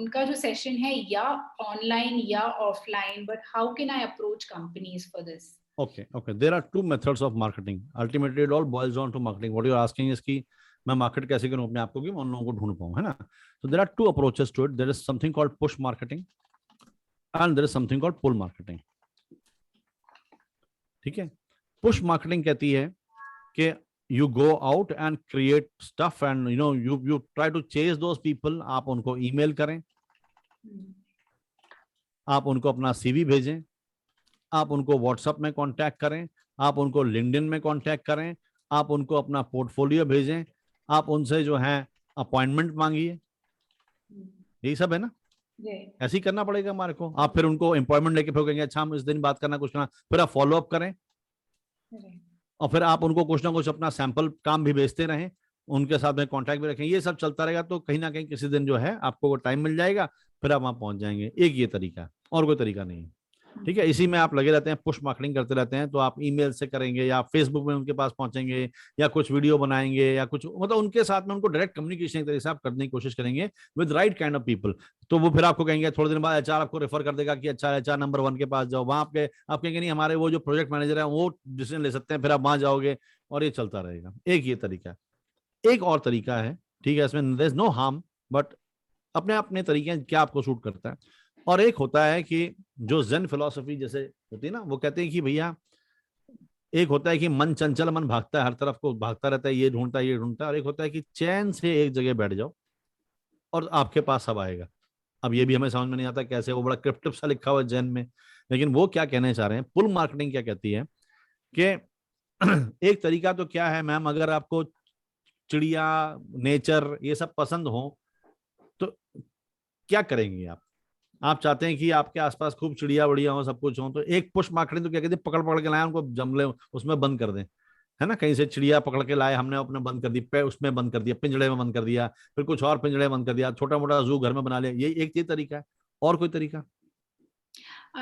S5: उनका जो सेशन है या ऑनलाइन या offline, but how can I approach companies for this?
S1: Okay. There are 2 methods of marketing. Ultimately, it all boils down to marketing. What you are asking is कि मैं market कैसे करूं अपने आप को कि मैं उन लोगों को ढूंढ पाऊं, है ना? So there are 2 approaches to it. There is something called push marketing and there is something called pull marketing. ठीक है, पुश मार्केटिंग कहती है कि you go out and create stuff and you try to chase those people. आप उनको email करें, आप उनको अपना सीवी भेजें, आप उनको व्हाट्सएप में कांटेक्ट करें, आप उनको लिंक्डइन में कांटेक्ट करें, आप उनको अपना पोर्टफोलियो भेजें, आप उनसे जो है अपॉइंटमेंट मांगिए। यही सब है ना? ऐसे ही करना पड़ेगा हमारे को। आप फिर उनको अपॉइंटमेंट लेके फिर कहेंगे अच्छा हम इस दिन बात करना, कुछ करना, फिर आप फॉलो अप करें और फिर आप उनको कुछ ना कुछ अपना सैंपल काम भी भेजते रहें, उनके साथ में कांटेक्ट भी रखें। ये सब चलता रहेगा तो कहीं ना कहीं किसी दिन जो है आपको वो टाइम मिल जाएगा, फिर आप वहां पहुंच जाएंगे। एक ये तरीका है, और कोई तरीका नहीं है। ठीक है, इसी में आप लगे रहते हैं, पुश मार्केटिंग करते रहते हैं, तो आप ईमेल से करेंगे या फेसबुक में उनके पास पहुंचेंगे या कुछ वीडियो बनाएंगे या कुछ, मतलब उनके साथ में उनको डायरेक्ट कम्युनिकेशन एक तरीके से आप करने की कोशिश करेंगे with right kind of people. तो वो फिर आपको कहेंगे, थोड़े दिन बाद एचआर आपको रेफर कर देगा कि अच्छा एचआर नंबर 1 के पास जाओ, वहां आप कहेंगे नहीं हमारे वो जो प्रोजेक्ट मैनेजर है वो डिसीजन ले सकते हैं, फिर आप वहां जाओगे और ये चलता रहेगा। एक ये तरीका है। एक और तरीका है, ठीक है, इसमें there is no harm, but अपने अपने तरीके हैं क्या आपको सूट करता है। और एक होता है कि जो जेन फिलॉसफी जैसे होती है ना, वो कहते हैं कि भैया एक होता है कि मन चंचल, मन भागता है, हर तरफ को भागता रहता है, ये ढूंढता है ये ढूंढता है, और एक होता है कि चैन से एक जगह बैठ जाओ और आपके पास सब आएगा। अब ये भी हमें समझ में नहीं आता कैसे, वो बड़ा क्रिप्टिव सा लिखा हुआ है जैन में, लेकिन वो क्या कहने चाह रहे हैं, पुल मार्केटिंग क्या कहती है कि एक तरीका तो क्या है मैम, अगर आपको चिड़िया, नेचर ये सब पसंद हो तो क्या करेंगे आप चाहते हैं कि आपके आसपास खूब चिड़िया बढ़िया हो, सब कुछ हो, तो एक पुश मार्केटिंग तो क्या कहते हैं, पकड़ पकड़ के लाए उनको जंगले उसमें बंद कर दें, है ना, कहीं से चिड़िया पकड़ के लाए हमने, अपने बंद कर दी, पे उसमें बंद कर दिया, पिंजड़े में बंद कर दिया, फिर कुछ और पिंजड़े में बंद कर दिया, छोटा मोटा जू घर में बना लिया, ये एक ये तरीका है। और कोई तरीका?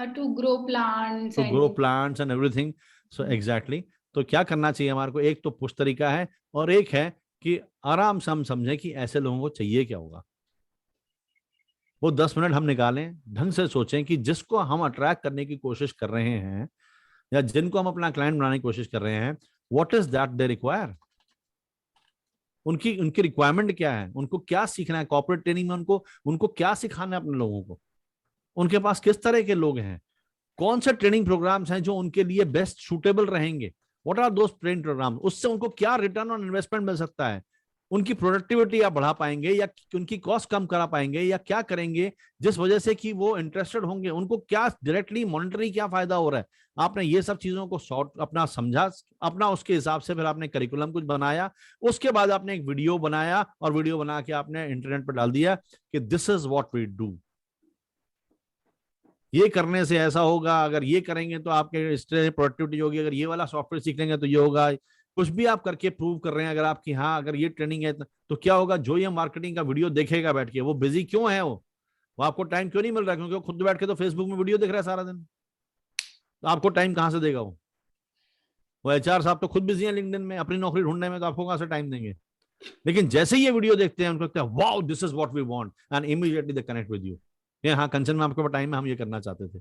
S5: To grow plants
S1: to grow plants and everything. So exactly, तो क्या करना चाहिए हमारे को, एक तो पुश तरीका है, और एक है कि आराम से हम समझें कि ऐसे लोगों को चाहिए क्या होगा। वो 10 मिनट हम निकालें, ढंग से सोचें कि जिसको हम अट्रैक्ट करने की कोशिश कर रहे हैं या जिनको हम अपना क्लाइंट बनाने की कोशिश कर रहे हैं, what is that they require, उनकी उनकी रिक्वायरमेंट क्या है, उनको क्या सीखना है कॉर्पोरेट ट्रेनिंग में, उनको क्या सिखाना है अपने लोगों को, उनके पास किस तरह के लोग हैं, कौन से ट्रेनिंग प्रोग्राम्स हैं जो उनके लिए बेस्ट सूटेबल रहेंगे, what are those training programme, उससे उनको क्या रिटर्न ऑन इन्वेस्टमेंट मिल सकता है, उनकी प्रोडक्टिविटी आप बढ़ा पाएंगे या उनकी कॉस्ट कम करा पाएंगे, या क्या करेंगे जिस वजह से कि वो इंटरेस्टेड होंगे, उनको क्या डायरेक्टली मॉनिटरी क्या फायदा हो रहा है। आपने ये सब चीजों को सॉर्ट अपना समझा, अपना उसके हिसाब से फिर आपने करिकुलम कुछ बनाया, उसके बाद आपने एक वीडियो बनाया और वीडियो बना के आपने इंटरनेट पर डाल दिया कि this is what we do, ये करने से ऐसा होगा, अगर ये करेंगे तो आपके इस तरह प्रोडक्टिविटी होगी, अगर ये वाला सॉफ्टवेयर सीख लेंगे तो ये होगा, कुछ भी आप करके प्रूव कर रहे हैं, अगर आपकी हाँ अगर ये ट्रेनिंग है तो क्या होगा, जो ये मार्केटिंग का वीडियो देखेगा बैठ के, वो बिजी क्यों है, वो आपको टाइम क्यों नहीं मिल रहा, क्योंकि वो खुद बैठ के तो फेसबुक में वीडियो देख रहा है सारा दिन, तो आपको टाइम कहां से देगा वो एचआर साहब तो खुद बिजी है लिंक्डइन में अपनी नौकरी ढूंढने में, तो आपको कहां से टाइम देंगे। लेकिन जैसे ही ये वीडियो देखते हैं उनको लगता है wow this is what we want, and immediately they connect with you, हाँ कंचन में आपके टाइम में हम ये करना चाहते थे,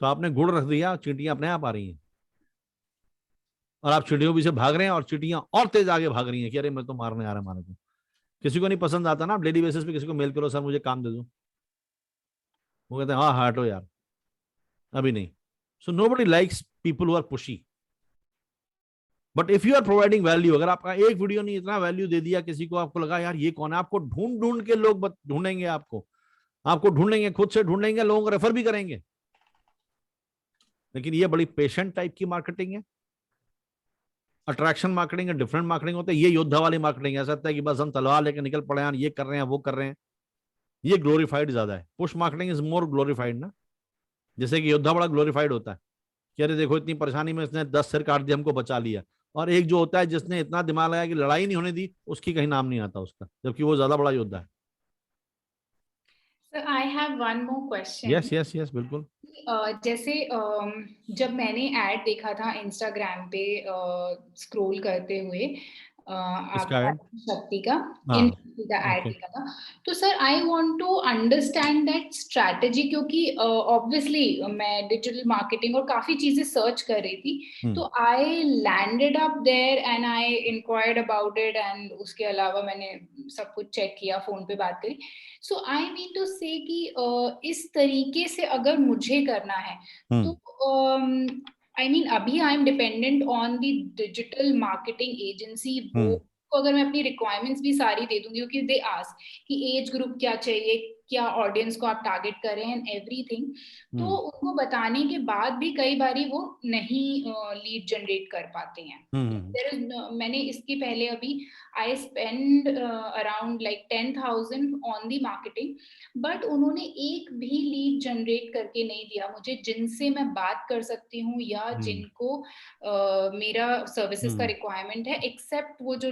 S1: तो आपने गुड़ रख दिया, चींटियां अपने आप आ रही हैं, और आप चींटियों पीछे भाग रहे हैं और चींटियां और तेज आगे भाग रही हैं कि अरे मैं तो मारने आ रहा हमारे को। किसी को नहीं पसंद आता ना, आप डेली बेसिस पे किसी को मेल करो सर मुझे काम दे दो, वो कहते हैं हाँ हटो यार अभी नहीं। So nobody likes people who are pushy, but if you are providing value, अगर आपका एक वीडियो ने इतना वैल्यू दे दिया किसी को, आपको लगा यार ये कौन है, आपको ढूंढ ढूंढ के लोग ढूंढेंगे, आपको ढूंढेंगे, खुद से ढूंढेंगे, लोगों को रेफर भी करेंगे। लेकिन ये बड़ी पेशेंट टाइप की मार्केटिंग है। अट्रैक्शन मार्केटिंग है, डिफरेंट मार्केटिंग होता है, ये योद्धा वाली मार्केटिंग ऐसा होता है कि बस हम तलवार लेकर निकल पड़े हैं, ये कर रहे हैं वो कर रहे हैं, ये ग्लोरीफाइड ज्यादा है। Push marketing is more glorified ना, जैसे कि योद्धा बड़ा ग्लोरीफाइड होता है कि अरे देखो इतनी परेशानी में इसने 10 सिर काट दिया हमको बचा लिया, और एक जो होता है जिसने इतना दिमाग लगाया कि लड़ाई नहीं होने दी, उसकी कहीं नाम नहीं आता उसका, जबकि वो ज्यादा बड़ा योद्धा है।
S5: Sir I have one more question.
S1: Yes yes yes बिल्कुल।
S5: जैसे जब मैंने ऐड देखा था इंस्टाग्राम पे स्क्रॉल करते हुए आपका शक्ति का ऐड देखा था, तो sir I want to understand that strategy, क्योंकि ऑब्वियसली मैं डिजिटल मार्केटिंग और काफी चीजें सर्च कर रही थी, तो I landed up there and I enquired about it, and उसके अलावा मैंने सब कुछ चेक किया, फोन पे बात करी। सो आई मीन टू से कि इस तरीके से अगर मुझे करना है तो I mean, अभी I am dependent on the digital marketing agency, वो अगर मैं अपनी रिक्वायरमेंट्स भी सारी दे दूंगी, क्योंकि दे आस्क कि एज ग्रुप क्या चाहिए, क्या ऑडियंस को आप टारगेट कर रहे हैं, एवरीथिंग, तो उनको बताने के बाद भी कई बारी वो नहीं लीड जनरेट कर पाते हैं। मैंने इसके पहले अभी I spend around like 10,000 on the marketing, but उन्होंने एक भी लीड जनरेट करके नहीं दिया मुझे जिनसे मैं बात कर सकती हूँ या जिनको मेरा सर्विसेज का रिक्वायरमेंट है, एक्सेप्ट वो जो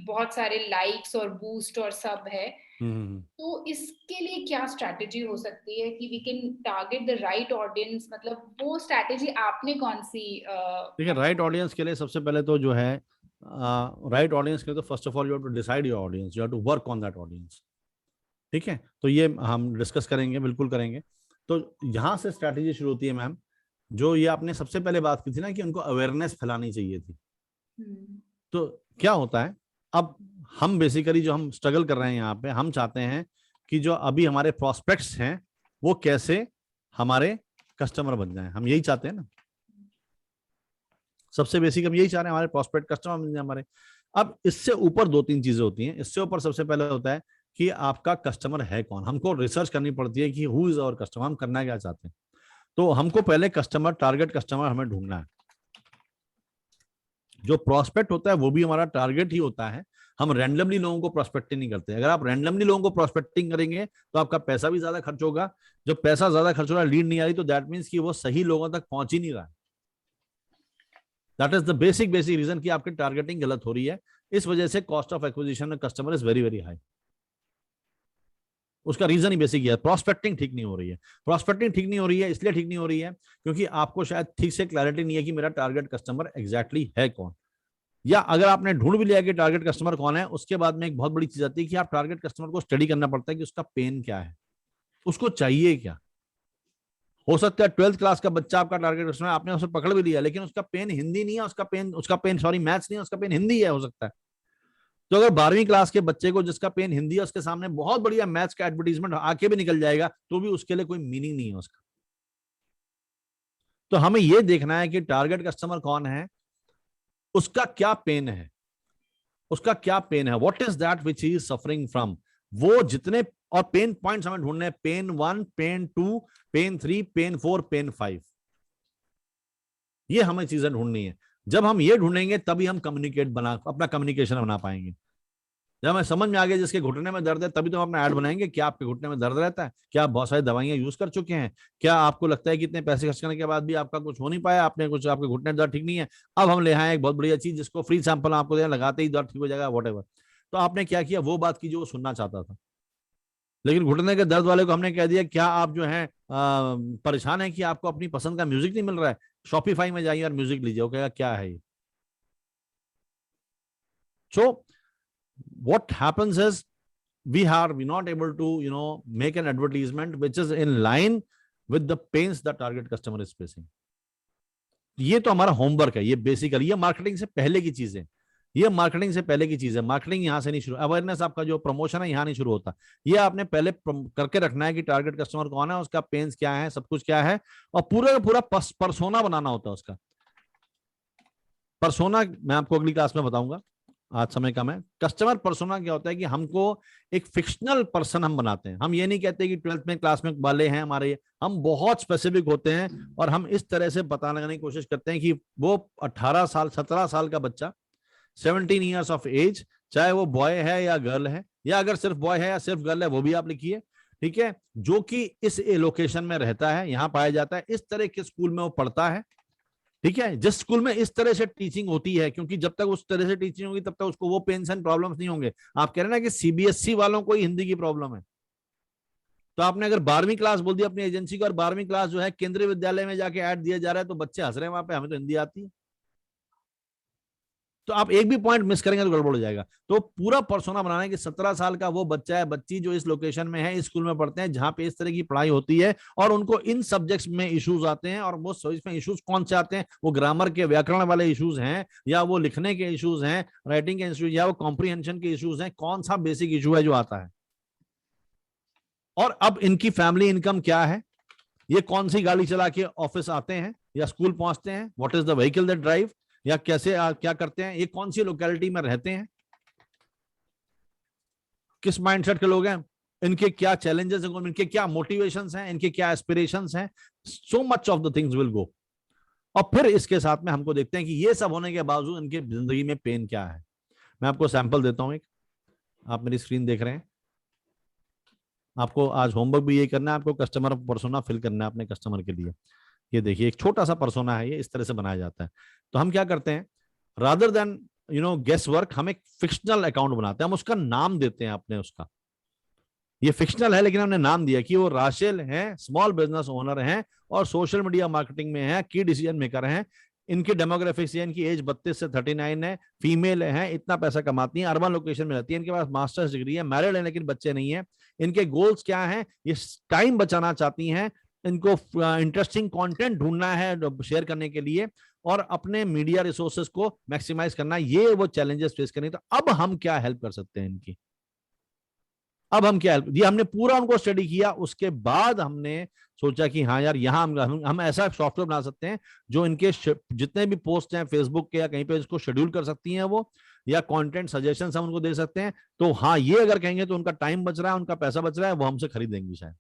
S5: बहुत सारे लाइक्स और बूस्ट और सब है, तो इसके लिए क्या स्ट्रैटेजी हो सकती है कि we can target the right audience? मतलब वो स्ट्रैटेजी आपने कौन सी?
S1: देखिए, राइट ऑडियंस के लिए सबसे पहले तो जो है, राइट ऑडियंस के लिए तो first of all you have to decide your audience, you have to work on that audience. ठीक है, तो ये हम डिस्कस करेंगे, बिल्कुल करेंगे। तो यहाँ से स्ट्रैटेजी शुरू होती है मैम। जो ये आपने सबसे पहले बात की थी ना कि उनको अवेयरनेस फैलानी चाहिए थी, तो क्या होता है, अब हम बेसिकली जो हम स्ट्रगल कर रहे हैं यहाँ पे, हम चाहते हैं कि जो अभी हमारे प्रोस्पेक्ट्स हैं वो कैसे हमारे कस्टमर बन जाएं, हम यही चाहते हैं ना। सबसे बेसिक हम यही चाह रहे हैं, हमारे प्रोस्पेक्ट कस्टमर बन जाए हमारे। अब इससे ऊपर 2-3 चीजें होती हैं। इससे ऊपर सबसे पहले होता है कि आपका कस्टमर है कौन। हमको रिसर्च करनी पड़ती है कि हु इज आवर कस्टमर, हम करना क्या चाहते हैं। तो हमको पहले कस्टमर, टारगेट कस्टमर हमें ढूंढना है। जो प्रोस्पेक्ट होता है वो भी हमारा टारगेट ही होता है। हम रैंडमली लोगों को प्रोस्पेक्टिंग नहीं करते। अगर आप रैंडमली लोगों को प्रोस्पेक्टिंग करेंगे तो आपका पैसा भी ज्यादा खर्च होगा। जब पैसा ज्यादा खर्च हो रहा है, लीड नहीं आ रही, तो दैट मीन्स कि वो सही लोगों तक पहुंच ही नहीं रहा है। That is the basic reason कि आपकी टारगेटिंग गलत हो रही है। इस वजह से cost of acquisition of customer is very very high. उसका रीजन ही बेसिक है, प्रोस्पेक्टिंग ठीक नहीं हो रही है। प्रोस्पेक्टिंग ठीक नहीं हो रही है, इसलिए ठीक नहीं हो रही है क्योंकि आपको शायद ठीक से क्लैरिटी नहीं है कि मेरा टारगेट कस्टमर एग्जैक्टली है कौन। या अगर आपने ढूंढ भी लिया कि टारगेट कस्टमर कौन है, उसके बाद में एक बहुत बड़ी चीज आती है कि आप टारगेट कस्टमर को स्टडी करना पड़ता है कि उसका पेन क्या है, उसको चाहिए क्या। हो सकता है 12th क्लास का बच्चा आपका टारगेट कस्टमर, आपने उसे पकड़ भी लिया, लेकिन उसका पेन हिंदी नहीं है, उसका पेन मैथ्स नहीं है, उसका पेन हिंदी है, हो सकता है। तो अगर 12वीं क्लास के बच्चे को जिसका पेन हिंदी है, उसके सामने बहुत बढ़िया मैथ्स का एडवर्टीजमेंट आके भी निकल जाएगा, तो भी उसके लिए कोई मीनिंग नहीं है उसका। तो हमें यह देखना है कि टारगेट कस्टमर कौन है, उसका क्या पेन है, उसका क्या पेन है, what is that which he is suffering from. वो जितने और पेन पॉइंट्स हमें ढूंढने हैं, pain 1, pain 2, pain 3, pain 4, pain 5, ये हमें चीजें ढूंढनी है। जब हम ये ढूंढेंगे तभी हम अपना कम्युनिकेशन बना पाएंगे। जब हमें समझ में आ गया जिसके घुटने में दर्द है, तभी तो हम अपना ऐड बनाएंगे। क्या आपके घुटने में दर्द रहता है? क्या आप बहुत सारी दवाइयां यूज कर चुके हैं? क्या आपको लगता है कि इतने पैसे खर्च करने के बाद भी आपका कुछ हो नहीं पाया, आपने कुछ, आपके घुटने में दर्द ठीक नहीं है? अब हम ले आए एक बहुत बढ़िया चीज जिसको फ्री सैंपल आपको दें, लगाते ही दर्द ठीक हो जाएगा, वॉट एवर। तो आपने क्या किया, वो बात की जो वो सुनना चाहता था। लेकिन घुटने के दर्द वाले को हमने कह दिया, क्या आप जो है परेशान है कि आपको अपनी पसंद का म्यूजिक नहीं मिल रहा है, शॉपिफाई में जाइए और म्यूजिक लीजिए। वो कहेगा क्या है ये। So what happens is we not able to make an advertisement which is in line with the pains the target customer is facing. ये तो हमारा होमवर्क है। ये बेसिकली ये मार्केटिंग से पहले की चीज है। ये मार्केटिंग से पहले की चीज है। मार्केटिंग यहां से नहीं शुरू, अवेयरनेस आपका जो प्रमोशन है यहां नहीं शुरू होता। ये आपने पहले करके रखना है कि टारगेट कस्टमर कौन है, उसका पेन्स क्या है, सब कुछ क्या है, और पूरा का पूरा पर्सोना बनाना होता है उसका। पर्सोना मैं आपको अगली क्लास में बताऊंगा, आज समय कम है। कस्टमर पर्सोना क्या होता है कि हमको एक फिक्शनल पर्सन हम बनाते हैं। हम ये नहीं कहते कि 12th में क्लास में वाले हैं हमारे, हम बहुत स्पेसिफिक होते हैं और हम इस तरह से बताने की कोशिश करते हैं कि वो 18 साल 17 साल का बच्चा, 17 ईयर्स ऑफ एज, चाहे वो बॉय है या गर्ल है, या अगर सिर्फ बॉय है या सिर्फ गर्ल है वो भी आप लिखिए, ठीक है, जो कि इस लोकेशन में रहता है, यहाँ पाया जाता है, इस तरह के स्कूल में वो पढ़ता है, ठीक है, जिस स्कूल में इस तरह से टीचिंग होती है, क्योंकि जब तक उस तरह से टीचिंग होगी तब तक उसको वो पेन्स एंड प्रॉब्लम्स नहीं होंगे। आप कह रहे हैं ना कि सीबीएसई वालों को ही हिंदी की प्रॉब्लम है, तो आपने अगर 12वीं क्लास बोल दिया अपनी एजेंसी को, और 12वीं क्लास जो है केंद्रीय विद्यालय में जाके ऐड दिया जा रहा है, तो बच्चे हंस रहे हैं वहां पे, हमें तो हिंदी आती है। तो आप एक भी पॉइंट मिस करेंगे तो गड़बड़ हो जाएगा। तो पूरा पर्सोना बनाना है कि 17 साल का वो बच्चा है, बच्ची जो इस लोकेशन में है, इस स्कूल में पढ़ते हैं जहां पे इस तरह की पढ़ाई होती है, और उनको इन सब्जेक्ट्स में इश्यूज आते हैं। और वो इसमें इश्यूज कौन से आते हैं, वो ग्रामर के, व्याकरण वाले इश्यूज हैं, या वो लिखने के इश्यूज हैं, राइटिंग के इश्यूज, या वो कॉम्प्रीहेंशन के इश्यूज हैं, कौन सा बेसिक इशू है जो आता है। और अब इनकी फैमिली इनकम क्या है, ये कौन सी गाड़ी चला के ऑफिस आते हैं या स्कूल पहुंचते हैं, what is the vehicle that drive, या कैसे क्या करते हैं, ये कौन सी लोकेलिटी में रहते हैं, किस माइंडसेट के लोग हैं, इनके क्या चैलेंजेस हैं, इनके क्या मोटिवेशंस हैं, इनके क्या एस्पिरेशंस हैं, so much of the things will go. और फिर इसके साथ में हमको देखते हैं कि ये सब होने के बावजूद इनके जिंदगी में पेन क्या है। मैं आपको सैंपल देता हूं एक, आप मेरी स्क्रीन देख रहे हैं, आपको आज होमवर्क भी यही करना है, आपको कस्टमर पर्सोना फिल करना है अपने कस्टमर के लिए। ये देखिए एक छोटा सा पर्सोना है, ये इस तरह से बनाया जाता है। तो हम क्या करते हैं, रादर देन गेस वर्क, हम एक फिक्शनल अकाउंट बनाते हैं, हम उसका नाम देते हैं अपने, उसका ये फिक्शनल है लेकिन हमने नाम दिया कि वो राशेल हैं, स्मॉल बिजनेस ओनर हैं और सोशल मीडिया मार्केटिंग में हैं, की डिसीजन मेकर हैं, इनकी डेमोग्राफिक्स है, इनकी एज 32 से 39 है, फीमेल है, इतना पैसा कमाती हैं, अर्बन लोकेशन में रहती है, इनके पास मास्टर्स डिग्री है, मैरिड है लेकिन बच्चे नहीं है, इनके गोल्स क्या हैं, ये टाइम बचाना चाहती हैं, इनको इंटरेस्टिंग कंटेंट ढूंढना है शेयर करने के लिए और अपने मीडिया रिसोर्सेज को मैक्सिमाइज करना, ये वो चैलेंजेस फेस करनी। तो अब हम क्या हेल्प कर सकते हैं इनकी, अब हम क्या हेल्प, ये हमने पूरा उनको स्टडी किया, उसके बाद हमने सोचा कि हाँ यार यहाँ हम ऐसा सॉफ्टवेयर बना सकते हैं जो इनके जितने भी पोस्ट हैं फेसबुक के या कहीं पे इसको शेड्यूल कर सकती हैं वो, या कंटेंट सजेशंस हम उनको दे सकते हैं। तो हाँ, ये अगर कहेंगे तो उनका टाइम बच रहा है, उनका पैसा बच रहा है, वो हमसे खरीदेंगी शायद।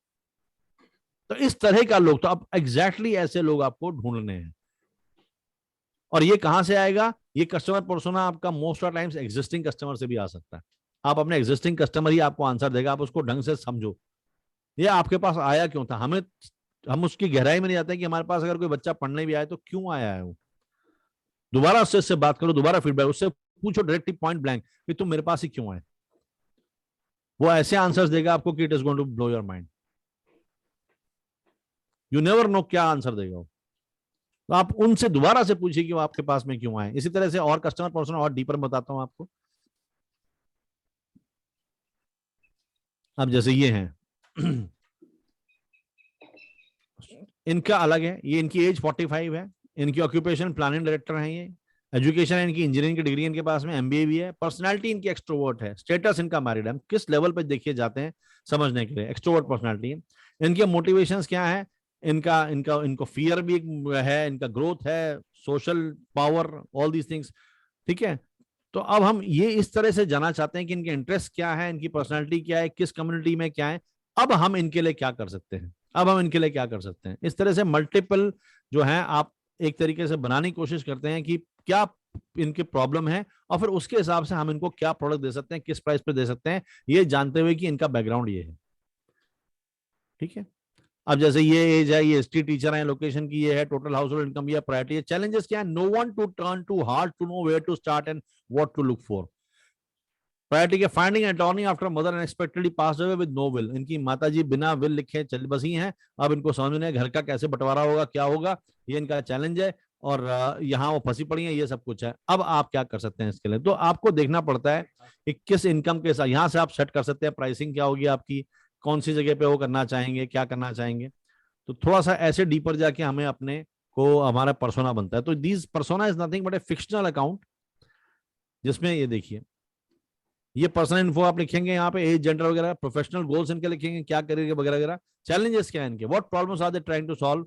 S1: तो इस तरह का लोग, तो अब एग्जैक्टली ऐसे लोग आपको ढूंढने हैं। और ये कहां से आएगा, ये कस्टमर पर्सोना आपका most of times existing customer से भी आ सकता है। आप अपने एग्जिस्टिंग कस्टमर ही आपको आंसर देगा, आप उसको ढंग से समझो, ये आपके पास आया क्यों था। हम उसकी गहराई में नहीं जाते कि हमारे पास अगर कोई बच्चा पढ़ने भी आए तो क्यों आया है वो, दोबारा उससे बात करो, दोबारा फीडबैक, उससे पूछो डायरेक्टली पॉइंट ब्लैंक कि तुम मेरे पास ही क्यों आए। वो ऐसे आंसर्स देगा आपको कि it is going to blow your mind, you never know क्या आंसर देगा वो। तो आप उनसे दोबारा से पूछिए कि वो आपके पास में क्यों आए। इसी तरह से और कस्टमर पर्सन और डीपर बताता हूं आपको। अब जैसे ये हैं इनका अलग है, ये इनकी एज 45 है, इनकी ऑक्यूपेशन प्लानिंग डायरेक्टर है, ये एजुकेशन है इनकी इंजीनियरिंग की डिग्री इनके पास में, एमबीए भी है, पर्सनालिटी इनकी एक्सट्रोवर्ट है, स्टेटस इनका मैरिड है। हम किस लेवल पे देखिए जाते हैं समझने के लिए, एक्सट्रोवर्ट पर्सनालिटी है। इनके मोटिवेशंस क्या है, इनको फियर भी है, इनका ग्रोथ है, social power, all these things, ठीक है। तो अब हम ये इस तरह से जानना चाहते हैं कि इनके इंटरेस्ट क्या है, इनकी पर्सनालिटी क्या है, किस कम्युनिटी में क्या है, अब हम इनके लिए क्या कर सकते हैं, अब हम इनके लिए क्या कर सकते हैं। इस तरह से मल्टीपल जो है आप एक तरीके से बनाने की कोशिश करते हैं कि क्या इनके प्रॉब्लम है और फिर उसके हिसाब से हम इनको क्या प्रोडक्ट दे सकते हैं, किस प्राइस पे दे सकते हैं, ये जानते हुए कि इनका बैकग्राउंड ये है, ठीक है। अब जैसे ये एज है, ये हिस्ट्री टीचर है, लोकेशन की ये है, टोटल हाउस होल्ड इनकम, ये प्रायोरिटी, चैलेंजेस क्या है, no one to turn to hard to know where to start and what to look for. Priority के finding attorney after mother unexpectedly passed away with no will, इनकी माताजी बिना will लिखे चल बसी हैं, अब इनको समझ नहीं घर का कैसे बंटवारा होगा, क्या होगा, ये इनका चैलेंज है और यहाँ वो फंसी पड़ी है, ये सब कुछ है। अब आप क्या कर सकते हैं इसके लिए, तो आपको देखना पड़ता है कि किस इनकम के साथ, यहाँ से आप सेट कर सकते हैं प्राइसिंग क्या होगी आपकी, कौन सी जगह पे वो करना चाहेंगे, क्या करना चाहेंगे। तो थोड़ा सा ऐसे डीपर जाके हमें अपने को हमारा पर्सोना बनता है। तो this persona is nothing but A fictional account, जिसमें ये देखिए ये पर्सनल इन्फो आप लिखेंगे यहाँ पे, एज, जेंडर वगैरह, प्रोफेशनल गोल्स इनके लिखेंगे, क्या करेंगे वगैरह वगैरह, चैलेंजेस क्या है इनके, what problems are they trying to solve,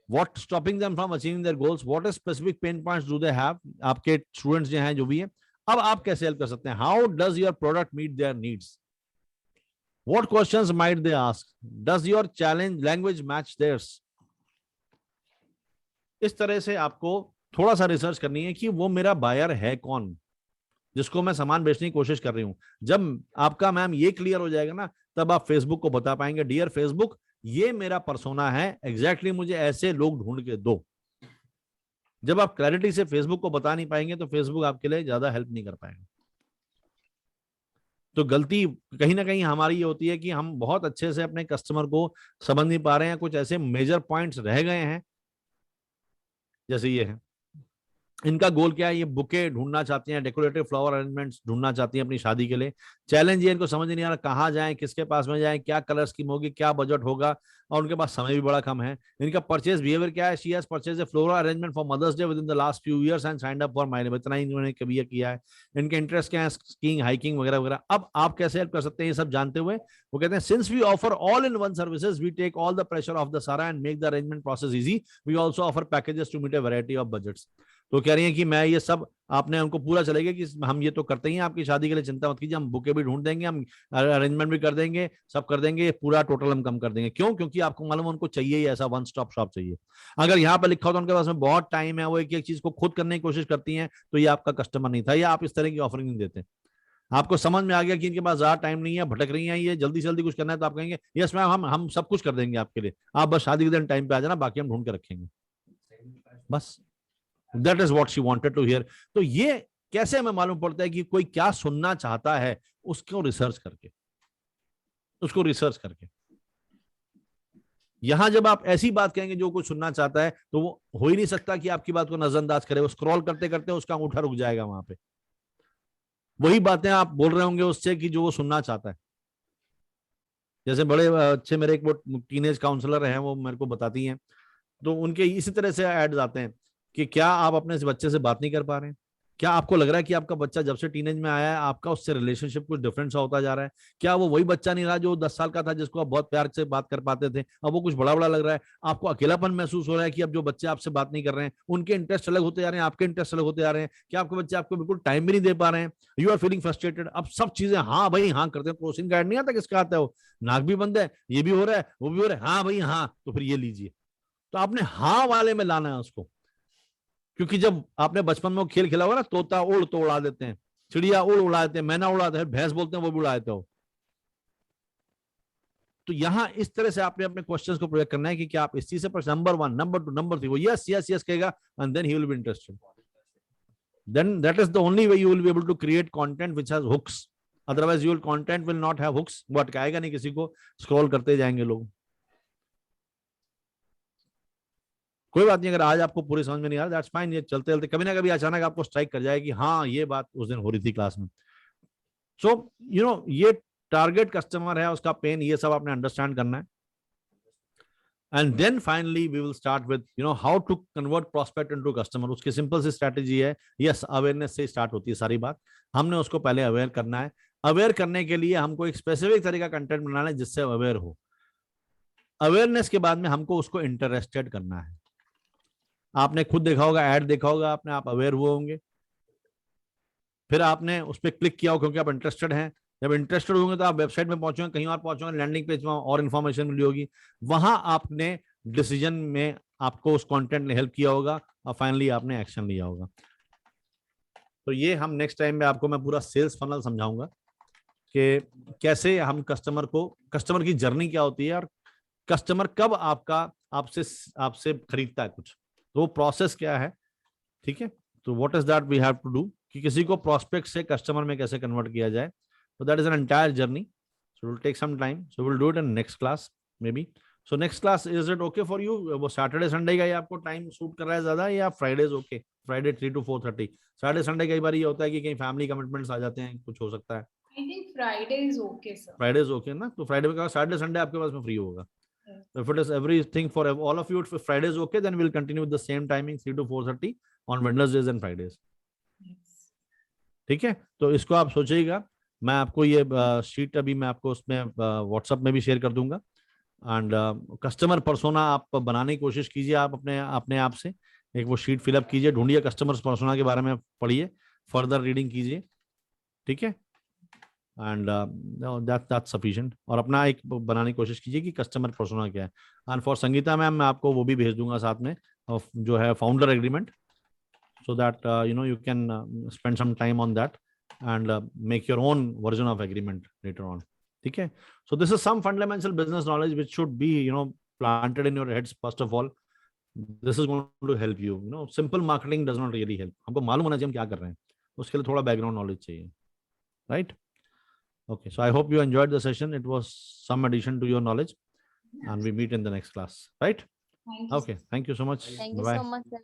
S1: what stopping them from achieving their goals, what is specific pain points do they have, आपके स्टूडेंट्स जो हैं जो भी है। अब आप कैसे हेल्प कर सकते हैं, how does your product meet their needs, what questions might they ask, does your challenge language match theirs. इस तरह से आपको थोड़ा सा रिसर्च करनी है कि वो मेरा बायर है कौन, जिसको मैं सामान बेचने की कोशिश कर रही हूं। जब आपका मैम ये क्लियर हो जाएगा ना, तब आप फेसबुक को बता पाएंगे, डियर फेसबुक ये मेरा पर्सोना है, एग्जैक्टली मुझे ऐसे लोग ढूंढ के दो। जब आप क्लैरिटी से फेसबुक को बता नहीं पाएंगे तो फेसबुक आपके लिए ज्यादा हेल्प नहीं कर पाएगा। तो गलती कहीं ना कहीं हमारी ये होती है कि हम बहुत अच्छे से अपने कस्टमर को समझ नहीं पा रहे हैं, कुछ ऐसे मेजर पॉइंट्स रह गए हैं। जैसे ये है, इनका गोल क्या है, ये बुके ढूंढना चाहती हैं, डेकोरेटिव फ्लावर अरेंजमेंट्स ढूंढना चाहती हैं अपनी शादी के लिए। चैलेंज ये इनको समझ नहीं आ रहा कहाँ जाएं, किसके पास में जाएं, क्या कलर स्कीम होगी, क्या बजट होगा, और उनके पास समय भी बड़ा कम है। इनका परचेज बिहेवियर क्या है, she has purchase a floral arrangement for Mother's Day within the last few years and signed up for my, इतना ही इन्होंने कभी किया है। इनके इंटरेस्ट क्या है, स्कीइंग, हाइकिंग वगैरह वगैरह। अब आप कैसे हेल्प कर सकते हैं ये सब जानते हुए, वो कहते हैं since we offer all in one services we take all the pressure of the सारा and make the arrangement process easy, we also offer packages to meet a variety of budgets. तो कह रही है कि मैं ये सब, आपने उनको पूरा चलेगा कि हम ये तो करते ही हैं आपकी शादी के लिए, चिंता मत कीजिए, हम बुके भी ढूंढ देंगे, हम अरेंजमेंट भी कर देंगे, सब कर देंगे, पूरा टोटल हम कम कर देंगे। क्यों? क्योंकि आपको मालूम है उनको चाहिए ही ऐसा वन स्टॉप शॉप चाहिए। अगर यहाँ पे लिखा हो तो उनके पास में बहुत टाइम है, वो एक एक चीज को खुद करने की कोशिश करती हैं, तो ये आपका कस्टमर नहीं था, या आप इस तरह की ऑफरिंग नहीं देते। आपको समझ में आ गया कि इनके पास ज्यादा टाइम नहीं है, भटक रही है, ये जल्दी से जल्दी कुछ करना है, तो आप कहेंगे यस मैम हम सब कुछ कर देंगे आपके लिए, आप बस शादी के दिन टाइम पे आ जाना, बाकी हम ढूंढ के रखेंगे। बस that is what she wanted to hear. तो ये कैसे हमें मालूम पड़ता है कि कोई क्या सुनना चाहता है? उसको रिसर्च करके। यहां जब आप ऐसी बात कहेंगे जो कुछ सुनना चाहता है, तो वो हो ही नहीं सकता कि आपकी बात को नजरअंदाज करे। वो स्क्रॉल करते करते उसका अंगूठा रुक जाएगा वहां पे। वही बातें आप बोल रहे होंगे उससे कि जो वो सुनना चाहता है। जैसे बड़े अच्छे मेरे एक वो टीनेज काउंसलर हैं, वो मेरे को बताती हैं, तो उनके इसी तरह से एड्स आते हैं कि क्या आप अपने इस बच्चे से बात नहीं कर पा रहे हैं? क्या आपको लग रहा है कि आपका बच्चा जब से टीनेज में आया है आपका उससे रिलेशनशिप कुछ डिफरेंट सा होता जा रहा है? क्या वो वही बच्चा नहीं रहा जो 10 साल का था, जिसको आप बहुत प्यार से बात कर पाते थे? अब वो कुछ बड़ा बड़ा लग रहा है। आपको अकेलापन महसूस हो रहा है कि अब जो बच्चे आपसे बात नहीं कर रहे हैं, उनके इंटरेस्ट अलग होते जा रहे हैं, आपके इंटरेस्ट अलग होते जा रहे हैं। क्या आपके बच्चे आपको बिल्कुल टाइम भी नहीं दे पा रहे हैं? You are feeling frustrated. अब सब चीजें हाँ भाई हाँ करते हैं। क्रोसिंग गार्ड नहीं आता किसका आता है, वो नाक भी बंद है, ये भी हो रहा है, वो भी हो रहा है, हाँ भाई हाँ, तो फिर ये लीजिए। तो आपने हाँ वाले में लाना है उसको। क्योंकि जब आपने बचपन में वो खेल खेला होगा ना, तोता उड़ तो उड़ा देते हैं, चिड़िया उड़ा देते हैं, मैना उड़ाते हैं, भैंस बोलते हैं वो भी उड़ा देते हो। तो यहां इस तरह से आपने अपने क्वेश्चंस को प्रोजेक्ट करना है कि क्या आप इस चीज से नंबर 1, नंबर 2, नंबर 3 वो यस यस यस कहेगा, and then he will be interested. Then that is the only way you will be able to create content which has hooks. Otherwise your content will not have hooks. वो अटकाएगा नहीं किसी को, scroll करते जाएंगे लोग। कोई बात नहीं, अगर आज आपको पूरी समझ में नहीं आ रहा, दैट्स फाइन। ये चलते चलते कभी ना कभी अचानक आपको स्ट्राइक कर जाएगी, हाँ ये बात उस दिन हो रही थी क्लास में। सो यू नो ये टारगेट कस्टमर है, उसका पेन, ये सब आपने अंडरस्टैंड करना है। And then finally we will start with how to convert prospect into customer. उसकी सिंपल सी स्ट्रेटेजी है, यस अवेयरनेस से स्टार्ट होती है सारी बात। हमने उसको पहले अवेयर करना है। अवेयर करने के लिए हमको एक स्पेसिफिक तरीका कंटेंट बनाना है जिससे अवेयर हो। अवेयरनेस के बाद में हमको उसको इंटरेस्टेड करना है। आपने खुद देखा होगा, ऐड देखा होगा आपने, आप अवेयर हुए होंगे, फिर आपने उस पर क्लिक किया हो क्योंकि आप इंटरेस्टेड हैं। जब इंटरेस्टेड होंगे तो आप वेबसाइट में पहुंचोगे, कहीं और पहुंचोगे, लैंडिंग पेज में और इन्फॉर्मेशन मिली होगी, वहां आपने डिसीजन में आपको उस कंटेंट ने हेल्प किया होगा और फाइनली आपने एक्शन लिया होगा। तो ये हम नेक्स्ट टाइम में आपको मैं पूरा सेल्स फनल समझाऊंगा कि कैसे हम कस्टमर की जर्नी क्या होती है और कस्टमर कब आपसे खरीदता है कुछ, तो वो प्रोसेस क्या है। ठीक है, तो what is that we have to do कि किसी को प्रोस्पेक्ट से कस्टमर में कैसे कन्वर्ट किया जाए। So that is an entire journey. So it will take some time. So we'll do it in next class maybe. So next class, is it okay for you? वो Saturday Sunday का ही आपको time suit कर रहा है ज्यादा, या Fridays okay? Friday 3 to 4:30. Saturday Sunday कई बार ये होता है कि कहीं फैमिली कमिटमेंट्स आ जाते हैं, कुछ हो सकता है।
S5: I think Friday is okay, sir.
S1: Friday is okay ना, तो Friday में कहा Saturday Sunday आपके पास में फ्री होगा। So if it is everything for all of you, if Friday is okay, then we'll continue with the same timing 3 to 4:30 on Wednesdays and Fridays. ठीक है, तो इसको आप सोचिएगा। मैं आपको ये शीट अभी मैं आपको उसमें व्हाट्सएप में भी शेयर कर दूंगा। एंड कस्टमर पर्सोना आप बनाने की कोशिश कीजिए, आप अपने आप से एक वो शीट फिलअप कीजिए, ढूंढिए कस्टमर पर्सोना के बारे में, पढ़िए, फर्दर रीडिंग कीजिए। ठीक है, एंड दैट्स सफिशिएंट। और अपना एक बनाने की कोशिश कीजिए कि कस्टमर पर्सोना क्या है। एंड फॉर संगीता मैम मैं आपको वो भी भेज दूंगा साथ में, जो है founder agreement, so that you can spend some time on that and make your own version of agreement later on. Okay, so this is some fundamental business knowledge which should be planted in your heads first of all. This is going to help you. Simple marketing does not really help. हमको मालूम होना चाहिए हम क्या कर रहे हैं, उसके लिए थोड़ा background knowledge चाहिए, right? Okay, so I hope you enjoyed the session. It was some addition to your knowledge, and we meet in the next class, right?
S5: Thank you.
S1: Okay, thank you so much.
S3: Thank you
S1: Bye.
S3: so much, sir.